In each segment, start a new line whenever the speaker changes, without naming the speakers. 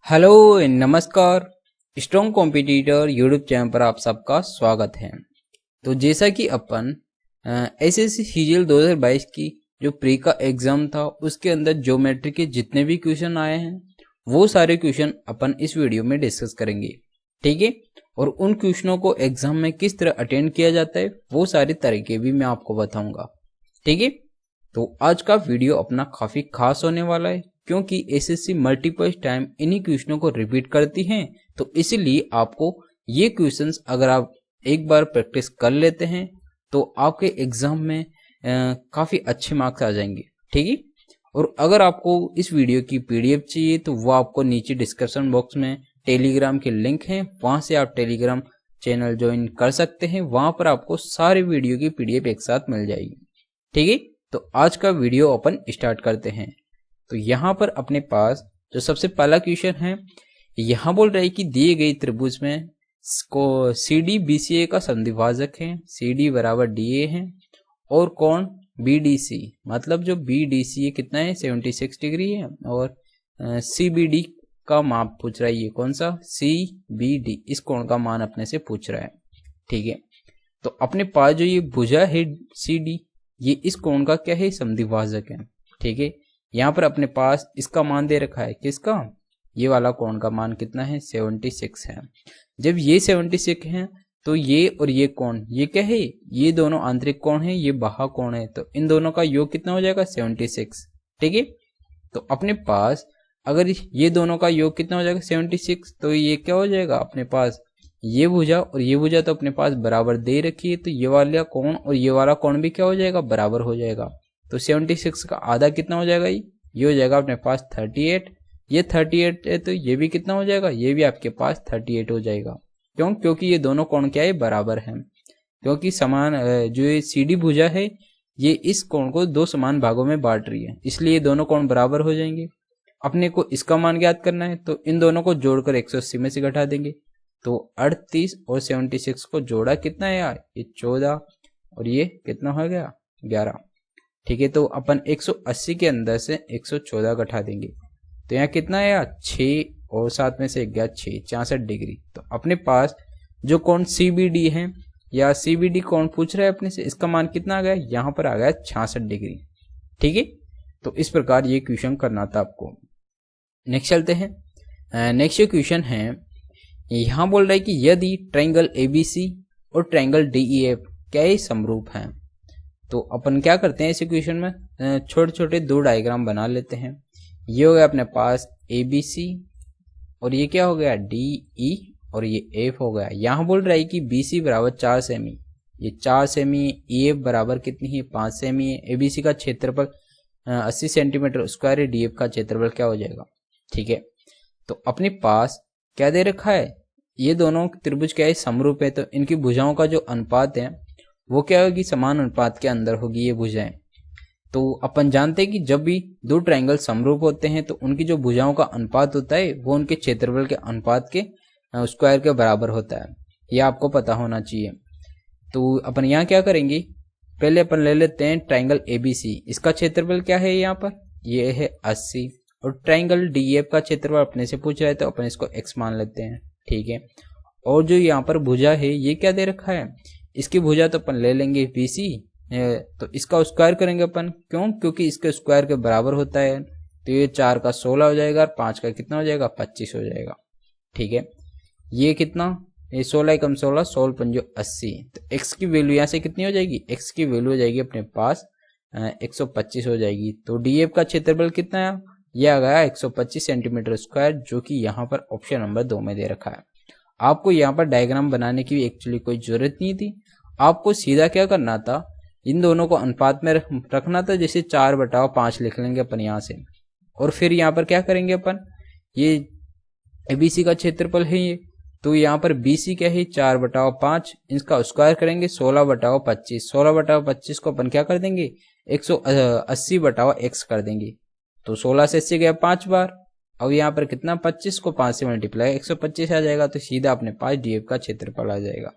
Hello नमस्कार। Strong competitor YouTube channel पर आप सबका स्वागत है। तो जैसा कि अपन एसएससी सीजीएल 2022 की जो प्री का एग्जाम था उसके अंदर ज्योमेट्री के जितने भी क्वेश्चन आए हैं वो सारे क्वेश्चन अपन इस वीडियो में डिस्कस करेंगे, ठीक है। और उन क्वेश्चनों को एग्जाम में किस तरह अटेंड किया जाता है वो सारे तरीके भी मैं आपको बताऊंगा, ठीक है। तो आज का वीडियो अपना काफी खास होने वाला है क्योंकि एसएससी मल्टीपल टाइम इन्हीं क्वेश्चनों को रिपीट करती हैं। तो इसीलिए आपको ये क्वेश्चंस अगर आप एक बार प्रैक्टिस कर लेते हैं तो आपके एग्जाम में काफी अच्छे मार्क्स आ जाएंगे, ठीक है। और अगर आपको इस वीडियो की पीडीएफ चाहिए तो वो आपको नीचे डिस्क्रिप्शन बॉक्स में टेलीग्राम के लिंक है, वहां से आप टेलीग्राम चैनल ज्वाइन कर सकते हैं। वहां पर आपको सारे वीडियो की पीडीएफ एक साथ मिल जाएगी, ठीक है। तो आज का वीडियो अपन स्टार्ट करते हैं। तो यहाँ पर अपने पास जो सबसे पहला क्वेश्चन है, यहाँ बोल रहा है कि दिए गई त्रिभुज में को सी डी बी सी ए का संधिभाजक है, सी डी बराबर डी ए है और कोण बी डी सी, मतलब जो बी डी सी कितना है 76 डिग्री है और सी बी डी का माप पूछ रहा है। ये कौन सा सी बी डी, इस कोण का मान अपने से पूछ रहा है, ठीक है। तो अपने पास जो ये भुजा है सी डी, ये इस कोण का क्या है संधिभाजक है, ठीक है। यहाँ पर अपने पास इसका मान दे रखा है, किसका, ये वाला कोण का मान कितना है 76 है। जब ये 76 है तो ये और ये कोण ये क्या है, ये दोनों आंतरिक कोण है, ये बाह्य कोण है, तो इन दोनों का योग कितना हो जाएगा 76, ठीक है। तो अपने पास अगर ये दोनों का योग कितना हो जाएगा 76, तो ये क्या हो जाएगा अपने पास ये भुजा और ये भुजा तो अपने पास बराबर दे रखी है, तो ये वाला कोण और ये वाला कोण भी क्या हो जाएगा बराबर हो जाएगा। तो 76 का आधा कितना हो जाएगा, ये हो जाएगा अपने पास 38, ये 38 है तो ये भी कितना हो जाएगा, ये भी आपके पास 38 हो जाएगा। क्यों, क्योंकि ये दोनों कोण क्या है बराबर हैं, क्योंकि समान जो ये सीडी भुजा है ये इस कोण को दो समान भागों में बांट रही है, इसलिए ये दोनों कोण बराबर हो जाएंगे। अपने को इसका मान ज्ञात करना है तो इन दोनों को जोड़कर 180 में से घटा देंगे, तो 38 और 76 को जोड़ा कितना है यार, ये 14 और ये कितना हो गया 11, ठीक है। तो अपन 180 के अंदर से 114 घटा देंगे, तो यहाँ कितना है यार 6 और 7 में से 1 गया 6, 66 डिग्री। तो अपने पास जो कोण CBD है या CBD कोण पूछ रहा है अपने से, इसका मान कितना आ गया, यहाँ पर आ गया 66 डिग्री, ठीक है। तो इस प्रकार ये क्वेश्चन करना था आपको। नेक्स्ट चलते हैं। नेक्स्ट क्वेश्चन है, यहाँ बोल रहा है कि यदि ट्रायंगल ABC और ट्रायंगल DEF क्या ही समरूप हैं, तो अपन क्या करते हैं इस इक्वेशन में छोटे छोटे दो डायग्राम बना लेते हैं। ये हो गया अपने पास ABC और ये क्या हो गया DE और ये F हो गया। यहाँ बोल रहा है कि BC बराबर 4 सेमी, ये 4 सेमी, EF बराबर कितनी है 5 सेमी है। ABC का क्षेत्रफल 80 सेंटीमीटर स्क्वायर है, DF का क्षेत्रफल क्या हो जाएगा, ठीक है। तो अपने पास क्या दे रखा है, ये दोनों त्रिभुज क्या है समरूप है, तो इनकी भुजाओं का जो अनुपात है वो क्या होगी समान अनुपात के अंदर होगी ये भुजाएं। तो अपन जानते हैं कि जब भी दो ट्रायंगल समरूप होते हैं तो उनकी जो भुजाओं का अनुपात होता है वो उनके क्षेत्रफल के अनुपात के स्क्वायर के बराबर होता है, ये आपको पता होना चाहिए। तो अपन यहाँ क्या करेंगे, पहले अपन ले लेते हैं ट्रायंगल ABC, इसका क्षेत्रफल क्या है यहाँ पर ये है 80 और ट्रायंगल DEF का क्षेत्रफल अपने से पूछ रहा है तो अपन इसको x मान लेते हैं, ठीक है। और जो यहाँ पर भुजा है ये क्या दे रखा है, इसकी भुजा तो अपन ले लेंगे BC, तो इसका स्क्वायर करेंगे अपन, क्यों, क्योंकि इसके स्क्वायर के बराबर होता है। तो ये 4 का 16 हो जाएगा और 5 का कितना हो जाएगा 25 हो जाएगा, ठीक है। ये कितना, ये 16 कम 16 16 पंजो 80, तो x की वैल्यू यहाँ से कितनी हो जाएगी, x की वैल्यू हो जाएगी अपने पास 125 हो जाएगी। तो DF का क्षेत्रफल कितना है, यह आ गया 125 सेंटीमीटर स्क्वायर, जो कि यहाँ पर ऑप्शन नंबर 2 में दे रखा है। आपको यहाँ पर डायग्राम बनाने की एक्चुअली कोई जरूरत नहीं थी, आपको सीधा क्या करना था, इन दोनों को अनुपात में रखना था, जैसे 4/5 लिख लेंगे अपन यहाँ से। और फिर यहाँ पर क्या करेंगे अपन, ये ABC का क्षेत्रफल है ये, तो यहाँ पर BC क्या है 4/5, इसका स्क्वायर करेंगे 16/25, 16/25 को अपन क्या कर देंगे 180/x कर देंगे। तो 16 से 80 गया 5 बार, अब यहाँ पर कितना 25 को 5 से मल्टीप्लाई 125 आ जाएगा, तो सीधा अपने पास DF का क्षेत्रफल आ जाएगा।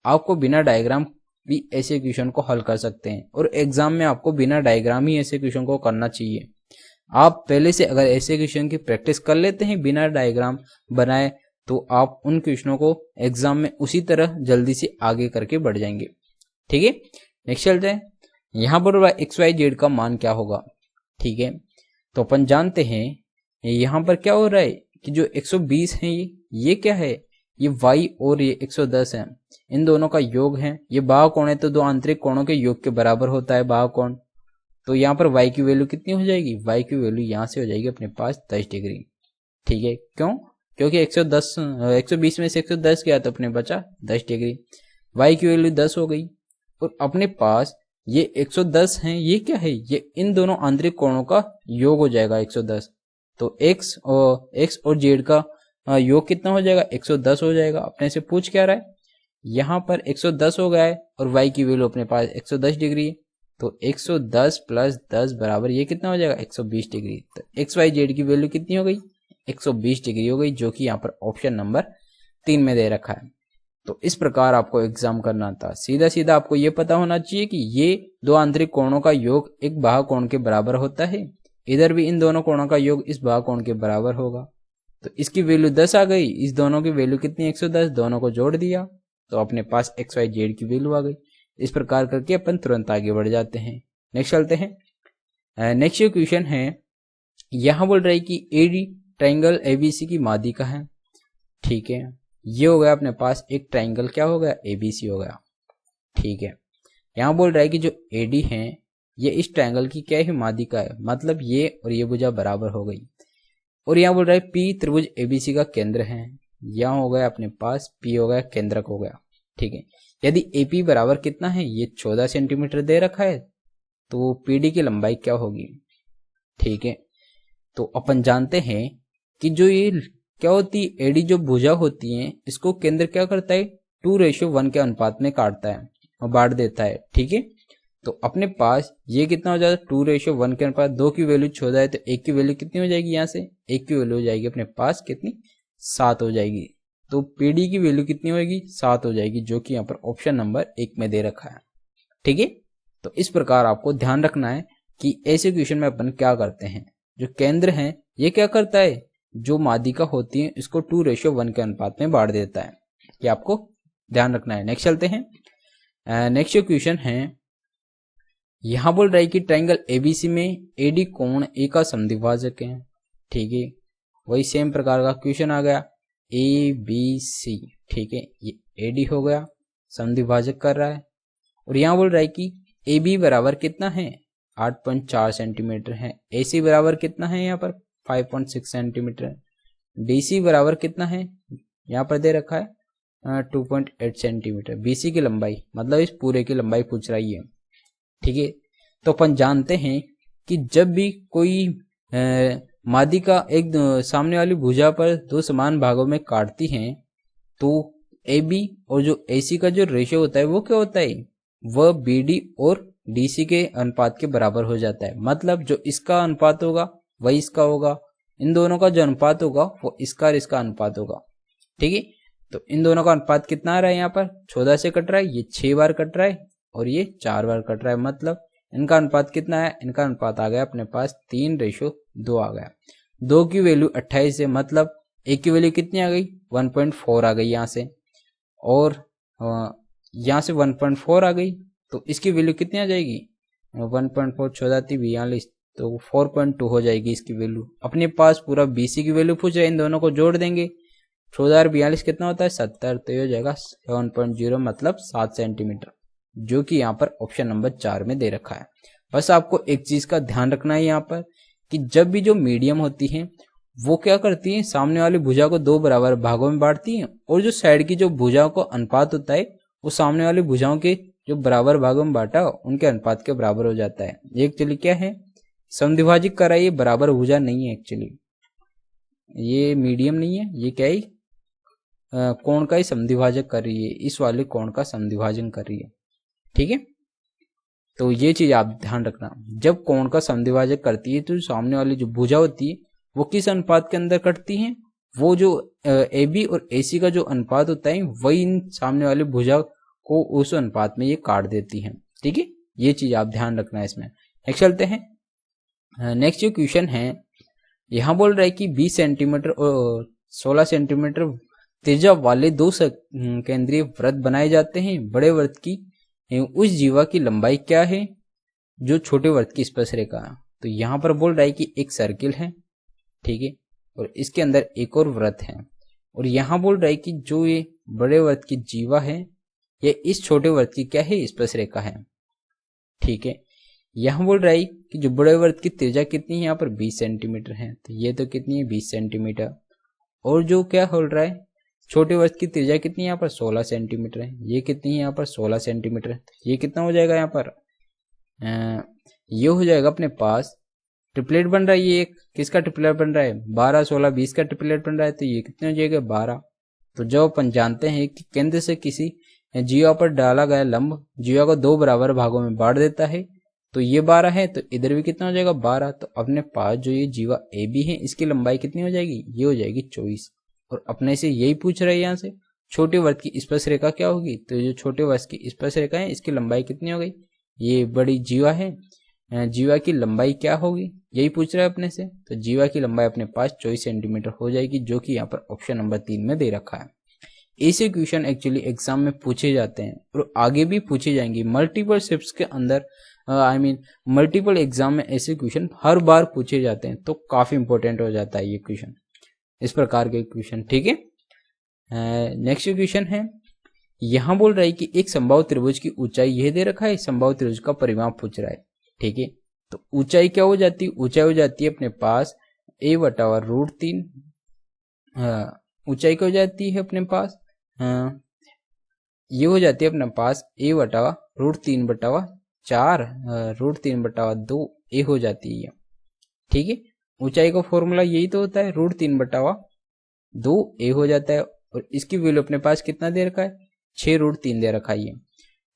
आपको बिना डायग्राम भी ऐसे क्वेश्चन को हल कर सकते हैं और एग्जाम में आपको बिना डायग्राम ही ऐसे क्वेश्चन को करना चाहिए। आप पहले से अगर ऐसे क्वेश्चन की प्रैक्टिस कर लेते हैं बिना डायग्राम बनाए, तो आप उन क्वेश्चनों को एग्जाम में उसी तरह जल्दी से आगे करके बढ़ जाएंगे। ठीक है, नेक्स्ट चलते हैं। यहाँ पर XYZ का मान क्या होगा। ठीक है, तो अपन जानते हैं यहाँ पर क्या हो रहा है कि जो 120 है ये क्या है, ये y और ये 110 है, इन दोनों का योग है। ये बाह्य कोण है तो दो आंतरिक कोणों के योग के बराबर होता है बाह्य कोण। तो यहाँ पर y की वैल्यू कितनी हो जाएगी, y की वैल्यू यहाँ से हो जाएगी अपने पास 10 डिग्री। ठीक है, क्यों, क्योंकि 120 में से 110 गया तो अपने बचा 10 डिग्री, y की वैल्यू 10 हो गई। और अपने पास ये 110 है, ये क्या है, ये इन दोनों आंतरिक कोणों का योग हो जाएगा 110। तो x और z का योग कितना हो जाएगा, 110 हो जाएगा। अपने से पूछ क्या रहा है, यहाँ पर 110 हो गया है और y की वैल्यू अपने पास 110 डिग्री है। तो 110 प्लस 10 बराबर ये कितना हो जाएगा, 120 डिग्री। तो XYZ की वैल्यू कितनी हो गई, 120 डिग्री हो गई, जो कि यहाँ पर ऑप्शन नंबर 3 में दे रखा है। तो इस प्रकार आपको एग्जाम करना था। सीधा सीधा आपको ये पता होना चाहिए कि ये दो आंतरिक कोणों का योग एक बाह्य कोण के बराबर होता है, इधर भी इन दोनों कोणों का योग इस बाह्य कोण के बराबर होगा। तो इसकी वैल्यू 10 आ गई, इस दोनों की वैल्यू कितनी 110, दोनों को जोड़ दिया तो अपने पास XYZ की वैल्यू आ गई। इस प्रकार करके अपन तुरंत आगे बढ़ जाते हैं। नेक्स्ट चलते हैं। नेक्स्ट क्वेश्चन है, यहां बोल रहा है कि एडी ट्राइंगल ABC की माध्यिका है। ठीक है, ये हो गया अपने पास एक ट्राइंगल, क्या हो गया, ABC हो गया। ठीक है, यहां बोल रहा है कि जो AD है ये इस ट्राइंगल की क्या है, माध्यिका है, मतलब ये और ये भुजा बराबर हो गई। और यहाँ बोल रहा है P त्रिभुज ABC का केंद्र है। यहाँ हो गया अपने पास P हो गया केंद्रक हो गया। ठीक है, यदि AP बराबर कितना है, ये 14 सेंटीमीटर दे रखा है, तो PD की लंबाई क्या होगी। ठीक है, तो अपन जानते हैं कि जो ये क्या होती है, एडी जो भुजा होती है इसको केंद्र क्या करता है, 2:1 के अनुपात में काटता है और बांट देता है। ठीक है, तो अपने पास ये कितना हो जाएगा, 2:1 के अनुपात, 2 की वैल्यू 14 है तो 1 की वैल्यू कितनी हो जाएगी, यहाँ से 1 की वैल्यू हो जाएगी अपने पास कितनी, 7 हो जाएगी। तो पीडी की वैल्यू कितनी होगी, 7 हो जाएगी, जो कि यहाँ पर ऑप्शन नंबर 1 में दे रखा है। ठीक है, तो इस प्रकार आपको ध्यान रखना है कि ऐसे क्वेश्चन में अपन क्या करते हैं, जो केंद्र है ये क्या करता है, जो माध्यिका होती है इसको 2:1 के अनुपात में बांट देता है, ये आपको ध्यान रखना है। नेक्स्ट चलते हैं। नेक्स्ट क्वेश्चन है, यहां बोल रहा है कि ट्राइंगल ABC में AD कोण A का समद्विभाजक है। ठीक है, वही सेम प्रकार का क्वेश्चन आ गया, ABC। ठीक है, ये AD हो गया, समद्विभाजक कर रहा है। और यहाँ बोल रहा है कि AB बराबर कितना है, 8.4 सेंटीमीटर है। AC बराबर कितना है, यहाँ पर 5.6 सेंटीमीटर। DC बराबर कितना है, यहाँ पर दे रखा है 2.8 सेंटीमीटर। BC की लंबाई, मतलब इस पूरे की लंबाई पूछ रही है। ठीक है, तो अपन जानते हैं कि जब भी कोई माध्यिका एक सामने वाली भुजा पर दो समान भागों में काटती हैं, तो AB और जो AC का जो रेशियो होता है वो क्या होता है, वह BD और DC के अनुपात के बराबर हो जाता है। मतलब जो इसका अनुपात होगा वही इसका होगा, इन दोनों का जो अनुपात होगा वो इसका और इसका अनुपात होगा। ठीक है, तो इन दोनों का अनुपात कितना आ रहा है, यहाँ पर 14 से कट रहा है, ये 6 बार कट रहा है और ये 4 बार कट रहा है, मतलब इनका अनुपात कितना है, इनका अनुपात आ गया अपने पास 3:2 आ गया। 2 की वैल्यू 28 है, मतलब 1 की वैल्यू कितनी आ गई, 1.4 आ गई यहाँ से, और यहाँ से 1.4 आ गई, तो इसकी वैल्यू कितनी आ जाएगी, 1.4 14 42, तो 4.2 हो जाएगी इसकी वैल्यू। अपने पास पूरा BC की वैल्यू पूछ रहे हैं, इन दोनों को जोड़ देंगे, 14 और 42 कितना होता है, 70, तो ये हो जाएगा 7.0, मतलब 7 सेंटीमीटर, जो कि यहाँ पर ऑप्शन नंबर 4 में दे रखा है। बस आपको एक चीज का ध्यान रखना है यहाँ पर कि जब भी जो मीडियम होती है वो क्या करती है, सामने वाली भुजा को दो बराबर भागों में बांटती है, और जो साइड की जो भुजाओं को अनुपात होता है वो सामने वाली भुजाओं के जो बराबर भागों में बांटा उनके अनुपात के बराबर हो जाता है। ये एक्चुअली क्या है, समद्विभाजक कर रहा है, ये बराबर भुजा नहीं है एक्चुअली, ये मीडियम नहीं है, ये क्या है, कोण का ही समद्विभाजक कर रही है, इस वाले कोण का समद्विभाजन कर रही है। ठीक है, तो ये चीज आप ध्यान रखना, जब कोण का समद्विभाजक करती है तो सामने वाली जो भुजा होती है वो किस अनुपात के अंदर कटती है, वो जो AB और AC का जो अनुपात होता है वही इन सामने वाली भुजा को उस अनुपात में ये काट देती है। ठीक है, ये चीज आप ध्यान रखना है इसमें। नेक्स्ट चलते हैं। नेक्स्ट जो क्वेश्चन है, यहाँ बोल रहा है कि 20 सेंटीमीटर और 16 सेंटीमीटर त्रिज्या वाले दो केंद्रीय वृत्त बनाए जाते हैं। बड़े वृत्त की उस जीवा की लंबाई क्या है जो छोटे वृत्त की स्पर्श रेखा है। तो यहाँ पर बोल रहा है कि एक सर्किल है, ठीक है, और इसके अंदर एक और वृत्त है, और यहाँ बोल रहा है कि जो ये बड़े वृत्त की जीवा है ये इस छोटे वृत्त की क्या है, स्पर्श रेखा है, ठीक है। यहाँ बोल रहा है कि जो बड़े वृत्त की त्रिज्या कितनी है, यहाँ पर 20 सेंटीमीटर है, तो ये तो कितनी है 20 सेंटीमीटर, और जो क्या बोल रहा है छोटे वृत्त की त्रिज्या कितनी है, यहाँ पर 16 सेंटीमीटर है, ये कितनी है यहाँ पर 16 सेंटीमीटर है। तो ये कितना हो जाएगा यहाँ पर, ये हो जाएगा अपने पास ट्रिपलेट बन रहा है, ये एक किसका ट्रिपलेट बन रहा है, 12 16 20 का ट्रिपलेट बन रहा है, तो ये कितने हो जाएगा 12। तो जब अपन जानते हैं कि केंद्र से किसी जीवा पर डाला गया लंब जीवा को दो बराबर भागों में बांट देता है, तो ये 12 है, तो इधर भी कितना हो जाएगा 12। तो अपने पास जो ये जीवा ए बी है इसकी लंबाई कितनी हो जाएगी, ये हो जाएगी 24। और अपने से यही पूछ रहे हैं यहाँ से छोटे वृत्त की स्पर्श रेखा क्या होगी, तो जो छोटे वृत्त की स्पर्श रेखा है इसकी लंबाई कितनी हो गई, ये बड़ी जीवा है, जीवा की लंबाई क्या होगी यही पूछ रहा है अपने से। तो जीवा की लंबाई अपने पास 24 सेंटीमीटर हो जाएगी, जो कि यहाँ पर ऑप्शन नंबर 3 में दे रखा है। ऐसे क्वेश्चन एक्चुअली एग्जाम में पूछे जाते हैं और आगे भी पूछे जाएंगे। मल्टीपल शिफ्ट्स के अंदर मल्टीपल एग्जाम में ऐसे क्वेश्चन हर बार पूछे जाते हैं, तो काफी इंपॉर्टेंट हो जाता है ये क्वेश्चन, इस प्रकार के क्वेश्चन, ठीक है। नेक्स्ट क्वेश्चन है, यहाँ बोल रहा है कि एक समबाहु त्रिभुज की ऊंचाई यह दे रखा है, समबाहु त्रिभुज का परिमाप पूछ रहा है, ठीक है। तो ऊंचाई क्या हो जाती है, ऊंचाई हो जाती है अपने पास a/√3, ऊंचाई क्या हो जाती है अपने पास, ये हो जाती है अपने पास a/√3/4 √3/2 ए हो जाती है, ठीक है। ऊंचाई का फॉर्मूला यही तो होता है, √3/2 ए हो जाता है, और इसकी वैल्यू अपने पास कितना दे रखा है, 6√3 दे रखा है।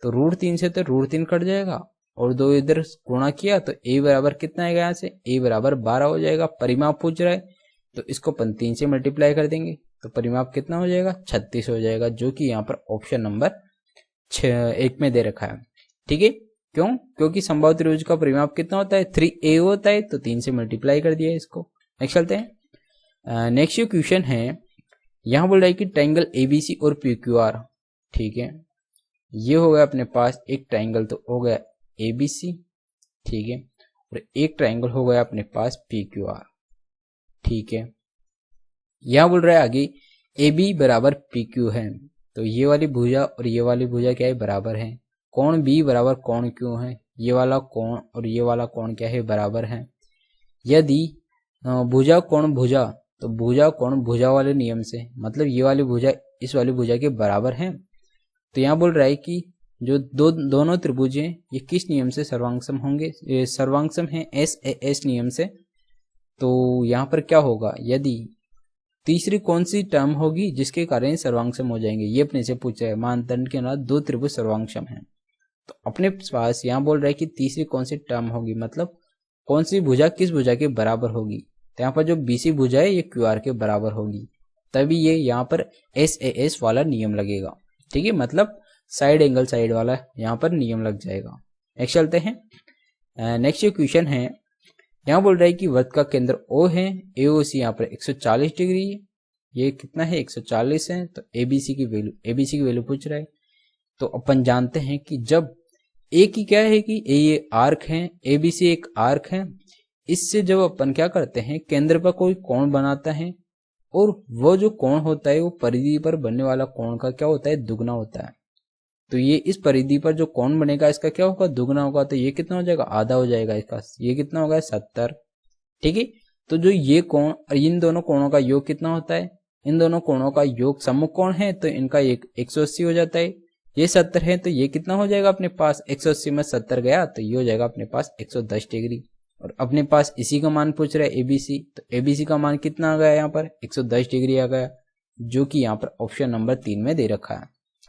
तो √3 से तो √3 कट जाएगा और 2 इधर गुणा किया तो a बराबर कितना आएगा, यहाँ से a बराबर 12 हो जाएगा। परिमाप पूछ रहा है तो इसको अपन 3 से मल्टीप्लाई कर देंगे, तो परिमाप कितना हो जाएगा, 36 हो जाएगा, जो कि यहाँ पर ऑप्शन नंबर 1 में दे रखा है, ठीक है। क्यों, क्योंकि समबाहु त्रिभुज का परिमाप कितना होता है, 3a होता है, तो 3 से मल्टीप्लाई कर दिया इसको। नेक्स्ट चलते हैं। नेक्स्ट क्वेश्चन है, यहाँ बोल रहा है कि ट्राइंगल एबीसी और PQR, ठीक है, ये हो गया अपने पास एक ट्राइंगल तो हो गया एबीसी, ठीक है, और एक ट्राइंगल हो गया अपने पास PQR, ठीक है। यहाँ बोल रहा है आगे AB बराबर PQ है, तो ये वाली भुजा और ये वाली भुजा क्या है, बराबर है। कोण B बराबर कोण Q है, ये वाला कोण और ये वाला कोण क्या है, बराबर है। यदि भुजा कोण भुजा, तो भुजा कोण भुजा वाले नियम से, मतलब ये वाली भुजा इस वाली भुजा के बराबर है, तो यहाँ बोल रहा है कि जो दोनों त्रिभुज हैं ये किस नियम से सर्वांगसम होंगे, ये सर्वांगसम है SAS नियम से। तो यहाँ पर क्या होगा, यदि तीसरी कौन सी टर्म होगी जिसके कारण सर्वांगसम हो जाएंगे, ये अपने से पूछा है। मानदंड के अनुसार 2 त्रिभुज सर्वांगसम है, तो अपने पास यहाँ बोल रहा है कि तीसरी कौन सी टर्म होगी, मतलब कौन सी भुजा किस भुजा के बराबर होगी। तो यहाँ पर जो BC भुजा है ये QR के बराबर होगी, तभी ये यहाँ पर SAS वाला नियम लगेगा, ठीक है, मतलब साइड एंगल साइड वाला यहाँ पर नियम लग जाएगा। नेक्स्ट चलते हैं। नेक्स्ट क्वेश्चन है, यहाँ बोल रहा है कि वृत्त का केंद्र O है, AOC यहाँ पर 140 डिग्री है, ये कितना है 140 है, तो ABC की वैल्यू पूछ रहा है। तो अपन जानते हैं कि जब A की क्या है कि ये आर्क है, ABC एक आर्क है, इससे जब अपन क्या करते हैं केंद्र पर कोई कोण बनाता है, और वो जो कोण होता है वो परिधि पर बनने वाला कोण का क्या होता है, दुगना होता है। तो ये इस परिधि पर जो कोण बनेगा इसका क्या होगा, दुगना होगा, तो ये कितना हो जाएगा, आधा हो जाएगा इसका, ये कितना होगा 70, ठीक है। तो जो ये कोण और इन दोनों कोणों का योग कितना होता है, इन दोनों कोणों का योग सम्मुख कोण है, तो इनका एक 180 हो जाता है। ये 70 है, तो ये कितना हो जाएगा अपने पास, 180 में 70 गया तो ये हो जाएगा अपने पास 110 डिग्री। और अपने पास इसी का मान पूछ रहा है ABC, तो ABC का मान कितना आ गया यहाँ पर 110 डिग्री आ गया, जो कि यहाँ पर ऑप्शन नंबर 3 में दे रखा है,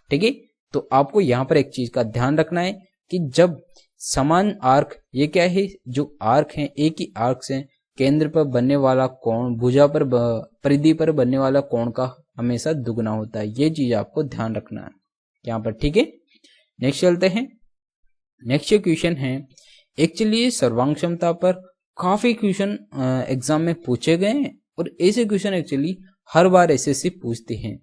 ठीक है। तो आपको यहाँ पर एक चीज का ध्यान रखना है कि जब समान आर्क, ये क्या है, जो आर्क है एक ही आर्क से केंद्र पर बनने वाला कोण भुजा पर परिधि पर बनने वाला कोण का हमेशा दुगना होता है, ये चीज आपको ध्यान रखना है यहाँ पर, ठीक है। नेक्स्ट चलते हैं। नेक्स्ट क्वेश्चन है, एक्चुअली सर्वांग क्षमता पर काफी क्वेश्चन एग्जाम में पूछे गए हैं और ऐसे क्वेश्चन एक्चुअली हर बार एसएससी पूछते हैं,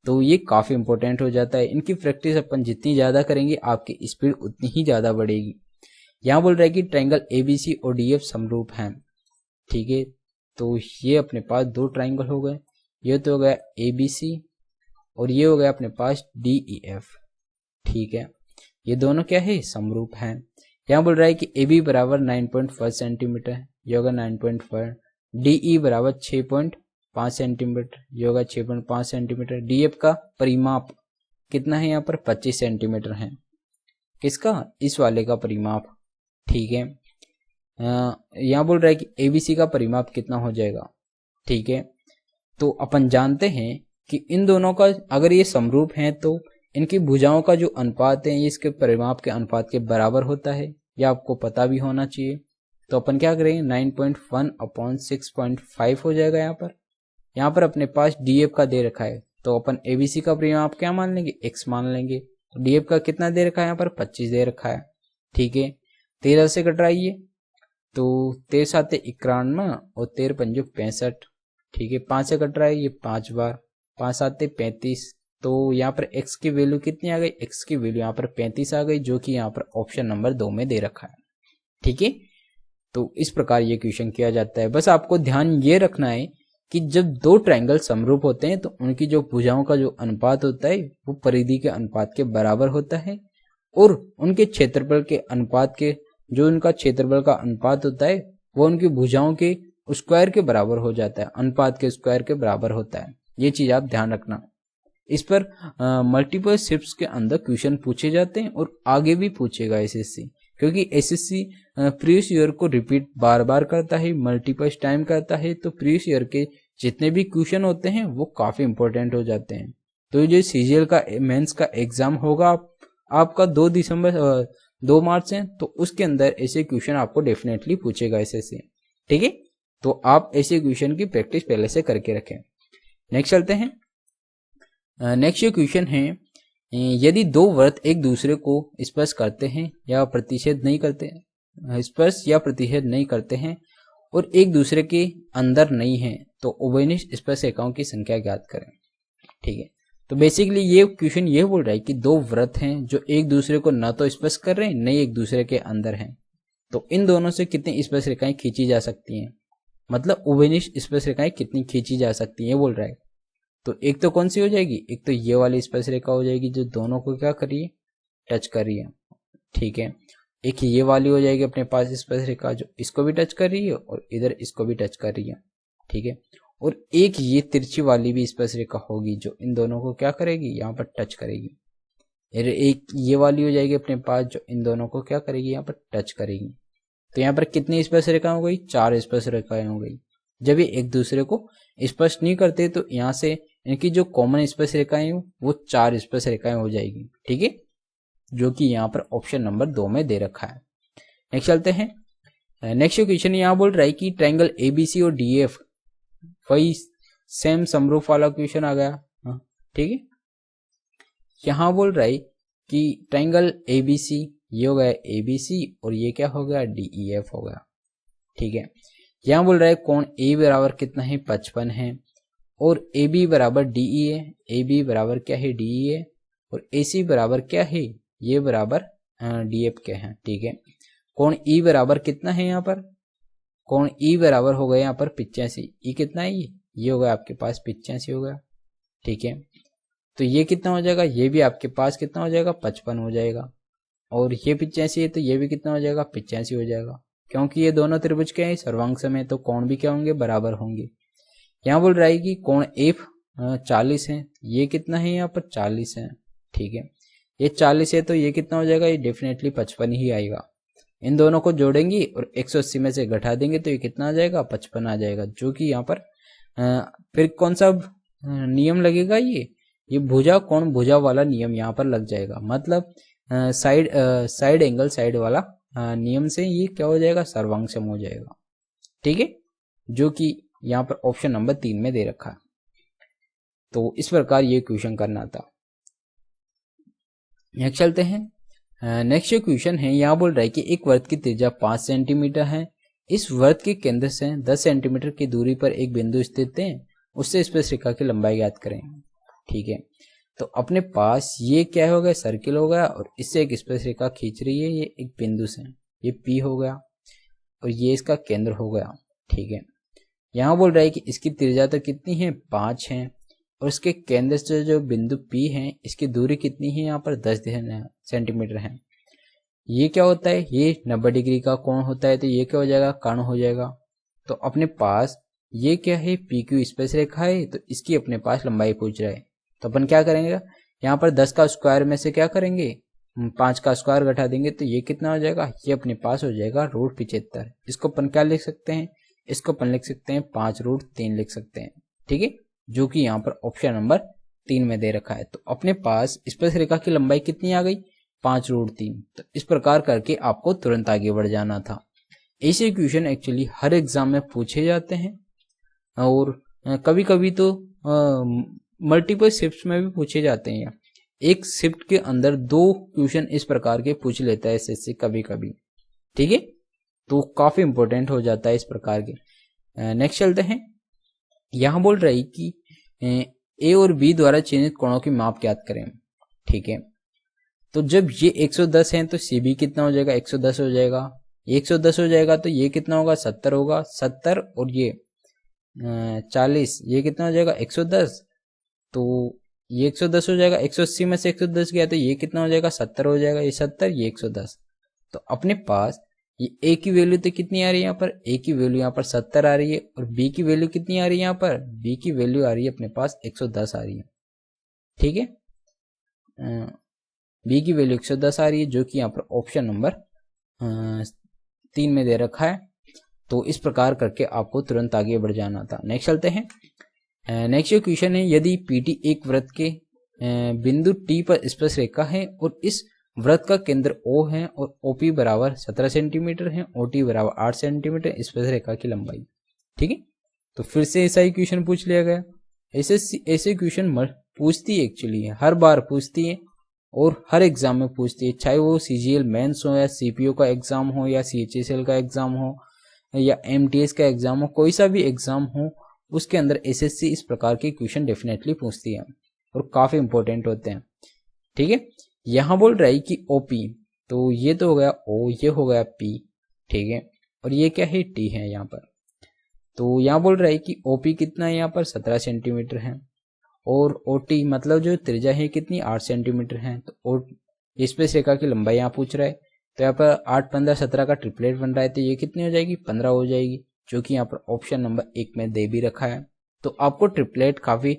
तो ये काफी इंपॉर्टेंट हो जाता है। इनकी प्रैक्टिस अपन जितनी ज्यादा करेंगे आपकी स्पीड उतनी ही ज्यादा बढ़ेगी। यहाँ बोल रहा है कि ट्रायंगल एबीसी और डीएफ समरूप हैं, ठीक है। तो ये अपने पास दो ट्रायंगल हो गए, ये तो हो गया एबीसी और ये हो गया अपने पास डीईएफ, ठीक है। ये दोनों क्या है, समरूप हैं। यहाँ बोल रहा है कि AB बराबर 9.5 सेंटीमीटर, ये होगा 9.5, DE बराबर 6.5 सेंटीमीटर, ये होगा 6.5 सेंटीमीटर। DF का परिमाप कितना है यहाँ पर, 25 सेंटीमीटर है। किसका, इस वाले का परिमाप, ठीक है। यहाँ बोल रहा है कि ABC का परिमाप कितना हो जाएगा, ठीक है। तो अपन जानते हैं कि इन दोनों का अगर ये समरूप हैं तो इनकी भुजाओं का जो अनुपात है ये इसके परिमाप के अनुपात के बराबर होता है, यह आपको पता भी होना चाहिए। तो अपन क्या करेंगे, 9.1/6.5 हो जाएगा। यहाँ पर अपने पास डीएफ का दे रखा है तो अपन एबीसी का परिमाप क्या मान लेंगे, x मान लेंगे। तो डीएफ का कितना दे रखा है, यहाँ पर 25 दे रखा है, ठीक है। 13 से कटराइए तो 13 7 91 और 13 5 65, ठीक है। 5 से कट रहा है ये 5 बार, 5 7 35, तो यहाँ पर x की वैल्यू कितनी आ गई, x की वैल्यू यहाँ पर 35 आ गई, जो कि यहाँ पर ऑप्शन नंबर 2 में दे रखा है, ठीक है। तो इस प्रकार ये क्वेश्चन किया जाता है। बस आपको ध्यान ये रखना है कि जब दो ट्रायंगल समरूप होते हैं तो उनकी जो भुजाओं का जो अनुपात होता है वो परिधि के अनुपात के बराबर होता है, और उनके क्षेत्रफल के अनुपात के जो उनका क्षेत्रफल का अनुपात होता है वो उनकी भुजाओं के स्क्वायर के बराबर हो जाता है, अनुपात के स्क्वायर के बराबर होता है। ये चीज आप ध्यान रखना। इस पर मल्टीपल शिफ्ट्स के अंदर क्वेश्चन पूछे जाते हैं और आगे भी पूछेगा एसएससी, क्योंकि एसएससी प्रीवियस ईयर को रिपीट बार बार करता है, मल्टीपल टाइम करता है, तो प्रीवियस ईयर के जितने भी क्वेश्चन होते हैं वो काफी इंपॉर्टेंट हो जाते हैं। तो जो सीजीएल का मेंस का एग्जाम होगा आपका 2 मार्च से, तो उसके अंदर ऐसे क्वेश्चन आपको डेफिनेटली पूछेगा एसएससी, ठीक है। तो आप ऐसे क्वेश्चन की प्रैक्टिस पहले से करके रखें। नेक्स्ट चलते हैं। नेक्स्ट जो क्वेश्चन है, यदि दो वृत्त एक दूसरे को स्पर्श करते हैं या प्रतिच्छेद नहीं करते, स्पर्श या प्रतिच्छेद नहीं करते हैं और एक दूसरे के अंदर नहीं है, तो उभयनिष्ठ स्पर्श रेखाओं की संख्या ज्ञात करें, ठीक है। तो बेसिकली ये क्वेश्चन ये बोल रहा है कि दो वृत्त हैं जो एक दूसरे को न तो स्पर्श कर रहे हैं न एक दूसरे के अंदर हैं, तो इन दोनों से कितनी स्पर्श रेखाएं खींची जा सकती हैं, मतलब उभयनिष्ठ स्पर्श रेखाएं कितनी खींची जा सकती हैं बोल रहा है। तो एक तो कौन सी हो जाएगी, एक तो ये वाली स्पर्श रेखा हो जाएगी जो दोनों को क्या कर रही है, टच कर रही है, ठीक है। एक ये वाली हो जाएगी अपने पास स्पर्श रेखा जो इसको भी टच कर रही है और इधर इसको भी टच कर रही है, ठीक है। और एक ये तिरछी वाली भी स्पर्श रेखा होगी जो इन दोनों को क्या करेगी, यहाँ पर टच करेगी। एक ये वाली हो जाएगी अपने पास जो इन दोनों को क्या करेगी, यहाँ पर टच करेगी। तो यहाँ पर कितनी स्पर्श रेखा हो गई, 4 स्पर्श रेखाएं हो गई। जब ये एक दूसरे को स्पर्श नहीं करते तो यहाँ से इनकी जो कॉमन स्पर्श रेखाएं वो 4 स्पर्श रेखाएं हो जाएगी, ठीक है, जो कि यहाँ पर ऑप्शन नंबर 2 में दे रखा है। नेक्स्ट चलते हैं। नेक्स्ट क्वेश्चन यहाँ बोल रहा है कि ट्रायंगल एबीसी और डीएफ, वही सेम समरूप वाला क्वेश्चन आ गया, ठीक है। यहाँ बोल रहा है कि ट्रायंगल एबीसी, ये हो गया एबीसी और ये क्या हो गया, डीईएफ हो गया, ठीक है। यहाँ बोल रहा है कोण ए बराबर कितना है, 55 है, और ए बी बराबर डीई है, ए बी बराबर क्या है, डीई है, और ए सी बराबर क्या है, ये बराबर डीएफ के हैं, ठीक है। कोण ई बराबर कितना है, यहाँ पर कोण ई बराबर हो गया यहाँ पर 85, ई कितना है, ये हो गया आपके पास 85 हो गया, ठीक है। तो ये कितना हो जाएगा, ये भी आपके पास कितना हो जाएगा, 55 हो जाएगा, और ये 85 है तो ये भी कितना हो जाएगा, 85 हो जाएगा, क्योंकि ये दोनों त्रिभुज क्या है, सर्वांग सम है, तो कोण भी क्या होंगे, बराबर होंगे। यहाँ बोल रहा है कि कोण एफ 40 है, ये कितना है यहाँ पर 40 है, ठीक है। ये 40 है तो ये कितना हो जाएगा, ये डेफिनेटली 55 ही आएगा। इन दोनों को जोड़ेंगे और 180 में से घटा देंगे तो ये कितना आ जाएगा, 55 आ जाएगा, जो कि यहाँ पर फिर कौन सा नियम लगेगा, ये भुजा कोण भुजा वाला नियम यहाँ पर लग जाएगा, मतलब साइड एंगल साइड वाला नियम से ये क्या हो जाएगा, सर्वांग सम हो जाएगा, ठीक है, जो कि यहाँ पर ऑप्शन नंबर 3 में दे रखा है। तो इस प्रकार ये क्वेश्चन करना था। नेक्स्ट चलते हैं। नेक्स्ट जो क्वेश्चन है यहाँ बोल रहा है कि एक वृत्त की त्रिज्या 5 सेंटीमीटर है, इस वृत्त के केंद्र से 10 सेंटीमीटर की दूरी पर एक बिंदु स्थित है, उससे स्पर्शरेखा की लंबाई ज्ञात करें। ठीक है, तो अपने पास ये क्या हो गया, सर्किल हो गया और इससे एक स्पर्शरेखा खींच रही है, ये एक बिंदु से, ये P हो गया और ये इसका केंद्र हो गया। ठीक है, यहाँ बोल रहा है कि इसकी त्रिज्या तो कितनी है, 5 है और इसके केंद्र से जो बिंदु P है इसकी दूरी कितनी है, यहाँ पर 10 सेंटीमीटर है। ये क्या होता है, ये 90 डिग्री का कोण होता है, तो ये क्या हो जाएगा, कर्ण हो जाएगा। तो अपने पास ये क्या है, PQ स्पर्शरेखा है, तो इसकी अपने पास लंबाई पूछ रहा है। तो अपन क्या करेंगे, यहाँ पर 10 का स्क्वायर में से क्या करेंगे, 5 का स्क्वायर घटा देंगे, तो ये कितना हो जाएगा, ये अपने पास हो जाएगा √75। इसको अपन क्या लिख सकते हैं, इसको अपन लिख सकते हैं 5√3 लिख सकते हैं। ठीक है, जो कि यहाँ पर ऑप्शन नंबर 3 में दे रखा है। तो अपने पास स्पर्शरेखा की लंबाई कितनी आ गई, 5√3। तो इस प्रकार करके आपको तुरंत आगे बढ़ जाना था। ऐसे क्वेश्चन एक्चुअली हर एग्जाम में पूछे जाते हैं और कभी कभी तो मल्टीपल शिफ्ट्स में भी पूछे जाते हैं। एक शिफ्ट के अंदर 2 क्वेश्चन इस प्रकार के पूछ लेता है एसएससी कभी कभी। ठीक है, तो काफी इंपॉर्टेंट हो जाता है इस प्रकार के। नेक्स्ट चलते हैं। यहां बोल रही कि ए और बी द्वारा चिन्हित कोणों की माप ज्ञात करें। ठीक है, तो जब ये 110 है तो सी बी कितना हो जाएगा, 110 हो जाएगा। 110 हो जाएगा तो ये कितना होगा, 70 होगा। 70 और ये 40, ये कितना हो जाएगा, 110। तो ये 110 हो जाएगा, 180 में से 110 गया तो ये कितना हो जाएगा, 70 हो जाएगा। ये 70, ये 110। तो अपने पास ये ए की वैल्यू तो कितनी आ रही है, यहाँ पर ए की वैल्यू यहाँ पर 70 आ रही है और बी की वैल्यू कितनी आ रही है, यहाँ पर बी की वैल्यू आ रही है अपने पास 110 आ रही है। ठीक है, बी की वैल्यू 110 आ रही है, जो कि यहाँ पर ऑप्शन नंबर 3 में दे रखा है। तो इस प्रकार करके आपको तुरंत आगे बढ़ जाना था। नेक्स्ट चलते हैं। नेक्स्ट क्वेश्चन है, यदि पीटी एक वृत्त के बिंदु टी पर स्पर्शरेखा है और इस वृत्त का केंद्र O है और OP बराबर 17 सेंटीमीटर है, OT बराबर 8 सेंटीमीटर स्पर्शरेखा की लंबाई। ठीक है, तो फिर से ऐसा ही क्वेश्चन पूछ लिया गया। ऐसे क्वेश्चन पूछती है एक्चुअली, हर बार पूछती है और हर एग्जाम में पूछती है, चाहे वो CGL मेंस हो या CPO का एग्जाम हो या CHSL का एग्जाम हो या MTS का एग्जाम हो, कोई सा भी एग्जाम हो उसके अंदर SSC इस प्रकार के क्वेश्चन डेफिनेटली पूछती है और काफी इंपॉर्टेंट होते हैं। ठीक है, यहां बोल रहा है कि OP, तो ये तो हो गया O, ये हो गया P। ठीक है, और ये क्या है, T है यहाँ पर। तो यहाँ बोल रहा है कि OP कितना है, यहाँ पर 17 सेंटीमीटर है और OT मतलब जो त्रिज्या है कितनी, 8 सेंटीमीटर है। तो स्पर्शरेखा की लंबाई यहाँ पूछ रहा है, तो यहाँ पर 8, 15, 17 का ट्रिपलेट बन रहा है, तो ये कितनी हो जाएगी, 15 हो जाएगी, जो कि यहाँ पर ऑप्शन नंबर 1 में दे भी रखा है। तो आपको ट्रिपलेट काफी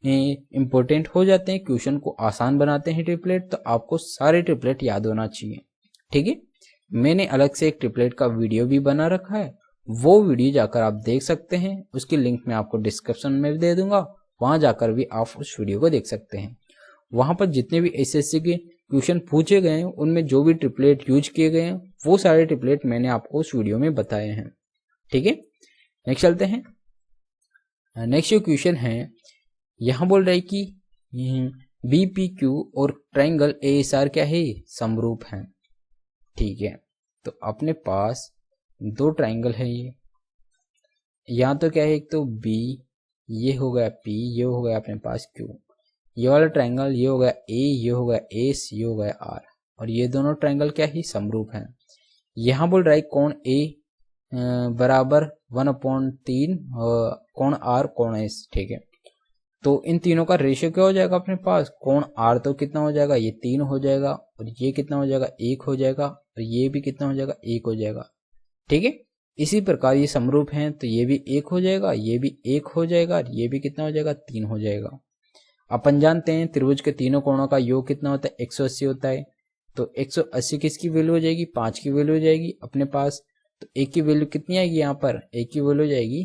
इंपॉर्टेंट हो जाते हैं, क्वेश्चन को आसान बनाते हैं ट्रिपलेट, तो आपको सारे ट्रिपलेट याद होना चाहिए। ठीक है, मैंने अलग से एक ट्रिपलेट का वीडियो भी बना रखा है, वो वीडियो जाकर आप देख सकते हैं, उसकी लिंक मैं आपको डिस्क्रिप्शन में भी दे दूंगा, वहां जाकर भी आप उस वीडियो को देख सकते हैं। वहां पर जितने भी एसएससी के क्वेश्चन पूछे गए हैं उनमें जो भी ट्रिपलेट यूज किए गए हैं वो सारे ट्रिपलेट मैंने आपको उस वीडियो में बताए हैं। ठीक है, नेक्स्ट चलते हैं। नेक्स्ट जो क्वेश्चन है, यहां बोल रहा है कि BPQ और ट्राइंगल ASR क्या है, समरूप हैं। ठीक है, तो अपने पास 2 ट्राइंगल है, ये यहाँ तो क्या है, एक तो B, ये हो गया P, ये हो गया अपने पास Q। ये वाला ट्राइंगल ये हो गया A, ये हो गया S, ये हो गया R, और ये दोनों ट्राइंगल क्या है, समरूप हैं। यहाँ बोल रहा है कोण A बराबर 1/3 कोण R कोण S। ठीक है, तो इन तीनों का रेशियो क्या हो जाएगा अपने पास, कोण R तो कितना हो जाएगा, ये 3 हो जाएगा, और ये कितना हो जाएगा, 1 हो जाएगा, और ये भी कितना हो जाएगा, 1 हो जाएगा। ठीक है, इसी प्रकार ये समरूप हैं, तो ये भी 1 हो जाएगा, ये भी 1 हो जाएगा, और ये भी कितना हो जाएगा, 3 हो जाएगा। अपन जानते हैं त्रिभुज के तीनों कोणों का योग कितना होता है, 180 होता है। तो 180 किसकी वैल्यू हो जाएगी, 5 की वैल्यू हो जाएगी अपने पास। तो एक की वैल्यू कितनी आएगी, यहाँ पर एक की वैल्यू हो जाएगी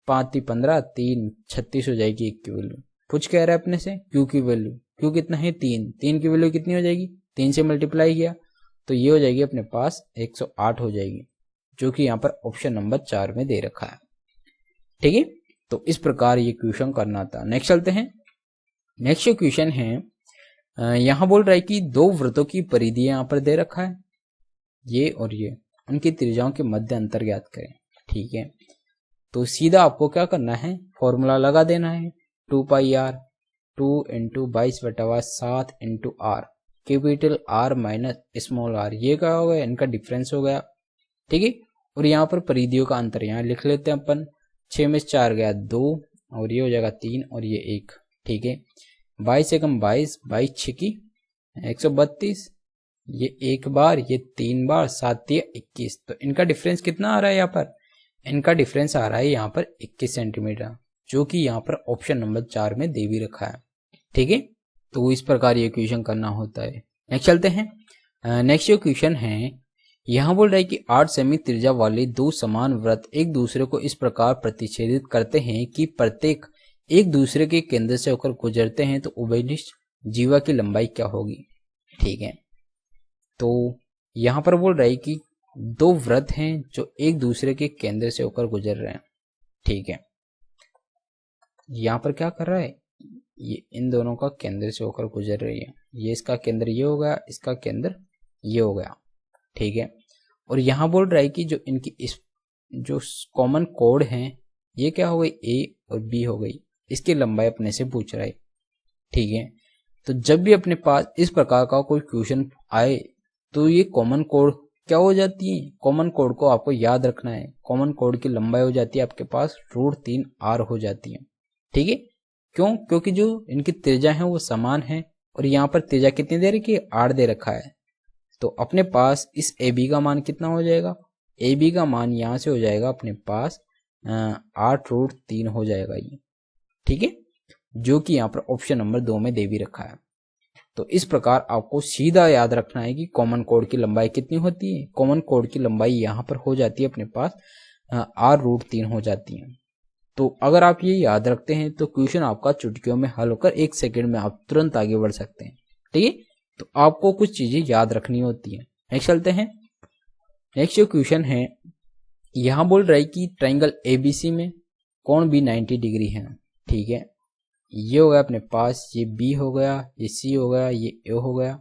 5 × 15 3 36 हो जाएगी एक की वैल्यू। कुछ कह रहा है अपने से क्यू की वैल्यू, क्यू कितना है 3 की वैल्यू कितनी हो जाएगी, 3 से मल्टीप्लाई किया तो ये हो जाएगी अपने पास 108 हो जाएगी, जो कि यहाँ पर ऑप्शन नंबर 4 में दे रखा है। ठीक है, तो इस प्रकार ये क्वेश्चन करना था। नेक्स्ट चलते हैं। नेक्स्ट जो क्वेश्चन है, यहाँ बोल रहा है कि 2 वृत्तों की परिधि यहाँ पर दे रखा है, ये और ये, उनकी त्रिज्याओं के मध्य अंतर ज्ञात करें। ठीक है, तो सीधा आपको क्या करना है, फॉर्मूला लगा देना है 2 pi r, 2 into 22/7 into r, capital R minus small r, ये क्या हो गया, इनका डिफरेंस हो गया। ठीक है, और यहाँ पर परिधियों का अंतर यहाँ लिख लेते हैं अपन, 6 में 4 गया 2, और ये हो जाएगा 3 और ये 1। ठीक है, 22 एकम 22, 22 छिकी 132, ये एक बार, ये 3 बार, 7 या 21, तो इनका डिफरेंस कितना आ रहा है यहाँ पर, इनका डिफरेंस आ रहा है यहाँ पर 21 सेंटीमीटर, जो कि यहाँ पर ऑप्शन नंबर 4 में दे भी रखा है। ठीक है, तो इस प्रकार ये क्वेश्चन करना होता है। नेक्स्ट चलते हैं। नेक्स्ट जो क्वेश्चन है, यहाँ बोल रहा है कि 8 सेमी त्रिज्या वाले दो समान वृत्त एक दूसरे को इस प्रकार प्रतिच्छेदित करते हैं कि प्रत्येक एक दूसरे के केंद्र से होकर गुजरते हैं, तो उभयनिष्ठ जीवा की लंबाई क्या होगी। ठीक है, तो यहाँ पर बोल रहा है कि दो वृत्त हैं जो एक दूसरे के केंद्र से होकर गुजर रहे हैं। ठीक है, यहाँ पर क्या कर रहा है, ये इन दोनों का केंद्र से होकर गुजर रही है, ये इसका केंद्र ये हो गया, इसका केंद्र ये हो गया। ठीक है, और यहाँ बोल रहा है कि जो इनकी इस जो कॉमन कोड हैं, ये क्या हो गई, ए और बी हो गई, इसकी लंबाई अपने से पूछ रहा है। ठीक है, तो जब भी अपने पास इस प्रकार का कोई क्वेश्चन आए तो ये कॉमन कोड क्या हो जाती है, कॉमन कोड को आपको याद रखना है। कॉमन कोड की लंबाई हो जाती है आपके पास √3 आर हो जाती है। ठीक है, क्यों, क्योंकि जो इनकी त्रिज्या है वो समान है, और यहाँ पर त्रिज्या कितनी दे रखी है, 8 दे रखा है। तो अपने पास इस ए बी का मान कितना हो जाएगा, ए बी का मान यहाँ से हो जाएगा अपने पास 8√3 हो जाएगा ये। ठीक है, जो कि यहाँ पर ऑप्शन नंबर 2 में दे भी रखा है। तो इस प्रकार आपको सीधा याद रखना है कि कॉमन कोड की लंबाई कितनी होती है, कॉमन कोड की लंबाई यहाँ पर हो जाती है अपने पास r√3 हो जाती है। तो अगर आप ये याद रखते हैं तो क्वेश्चन आपका चुटकियों में हल होकर 1 सेकंड में आप तुरंत आगे बढ़ सकते हैं। ठीक है, तो आपको कुछ चीजें याद रखनी होती है। नेक्स्ट चलते हैं। नेक्स्ट जो क्वेश्चन है, यहाँ बोल रहा है कि ट्राइंगल एबीसी में कोण भी 90 डिग्री है। ठीक है, ये हो गया अपने पास, ये बी हो गया, ये सी हो गया, ये ए हो गया,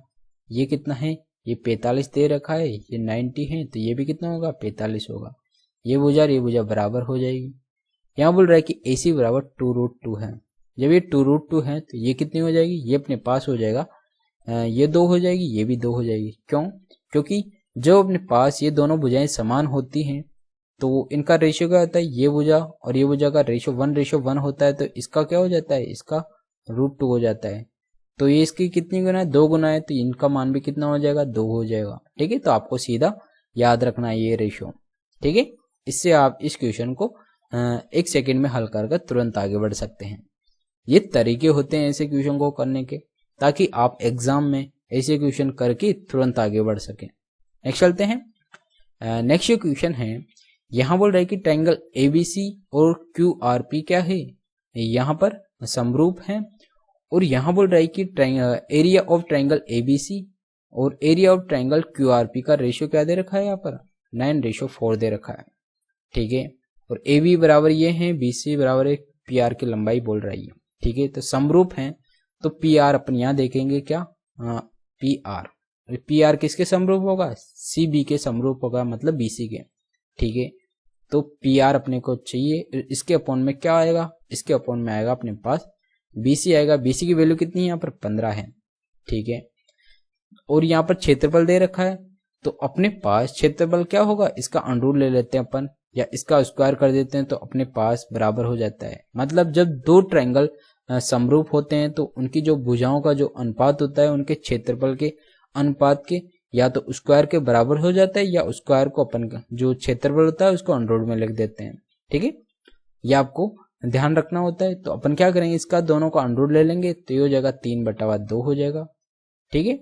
ये कितना है, ये 45 दे रखा है, ये 90 है, तो ये भी कितना होगा, 45 होगा। ये भुजा बराबर हो जाएगी। यहाँ बोल रहा है कि AC बराबर 2√2 है। जब ये 2√2 है तो ये कितनी हो जाएगी, ये अपने पास हो जाएगा, ये 2 हो जाएगी, ये भी 2 हो जाएगी। क्यों, क्योंकि जब अपने पास ये दोनों भुजाएं समान होती हैं तो इनका रेशियो क्या होता है, ये भुजा और ये भुजा का रेशियो 1:1 होता है, तो इसका क्या हो जाता है, इसका √2 हो जाता है। तो ये इसकी कितनी गुना है, 2 गुना है, तो इनका मान भी कितना हो जाएगा, 2 हो जाएगा। ठीक है, तो आपको सीधा याद रखना है ये रेशियो। ठीक है, इससे आप इस क्वेश्चन को 1 सेकेंड में हल कर तुरंत आगे बढ़ सकते हैं। ये तरीके होते हैं ऐसे क्वेश्चन को करने के, ताकि आप एग्जाम में ऐसे क्वेश्चन करके तुरंत आगे बढ़ सकें। नेक्स्ट चलते हैं। नेक्स्ट क्वेश्चन है, यहाँ बोल रहा है कि ट्रायंगल एबीसी और QRP क्या है, यहाँ पर समरूप है, और यहाँ बोल रहा है कि एरिया ऑफ ट्रायंगल एबीसी और एरिया ऑफ ट्रायंगल QRP का रेशियो क्या दे रखा है, यहाँ पर 9:4 दे रखा है। ठीक है, और AB बराबर ये है, BC बराबर है PR की लंबाई बोल रही है। ठीक है, तो समरूप है, तो PR अपन यहाँ देखेंगे क्या, PR किसके समरूप होगा, CB के समरूप होगा, मतलब BC के। ठीक है, तो PR अपने को चाहिए, इसके अपॉन में क्या आएगा, इसके अपॉन में आएगा अपने पास BC आएगा। BC की वैल्यू कितनी है, यहाँ पर 15 है। ठीक है, और यहाँ पर क्षेत्रफल दे रखा है, तो अपने पास क्षेत्रफल क्या होगा, इसका अंडर ले लेते हैं अपन, या इसका स्क्वायर कर देते हैं, तो अपने पास बराबर हो जाता है। मतलब जब दो ट्रायंगल समरूप होते हैं तो उनकी जो भुजाओं का जो अनुपात होता है उनके क्षेत्रफल के अनुपात के या तो स्क्वायर के बराबर हो जाता है, या स्क्वायर को अपन जो क्षेत्रफल होता है उसको अंडर में लिख देते हैं। ठीक है, यह आपको ध्यान रखना होता है। तो अपन क्या करेंगे, इसका दोनों का अंडर ले लेंगे, तो ये हो जाएगा 3/2 हो जाएगा। ठीक है,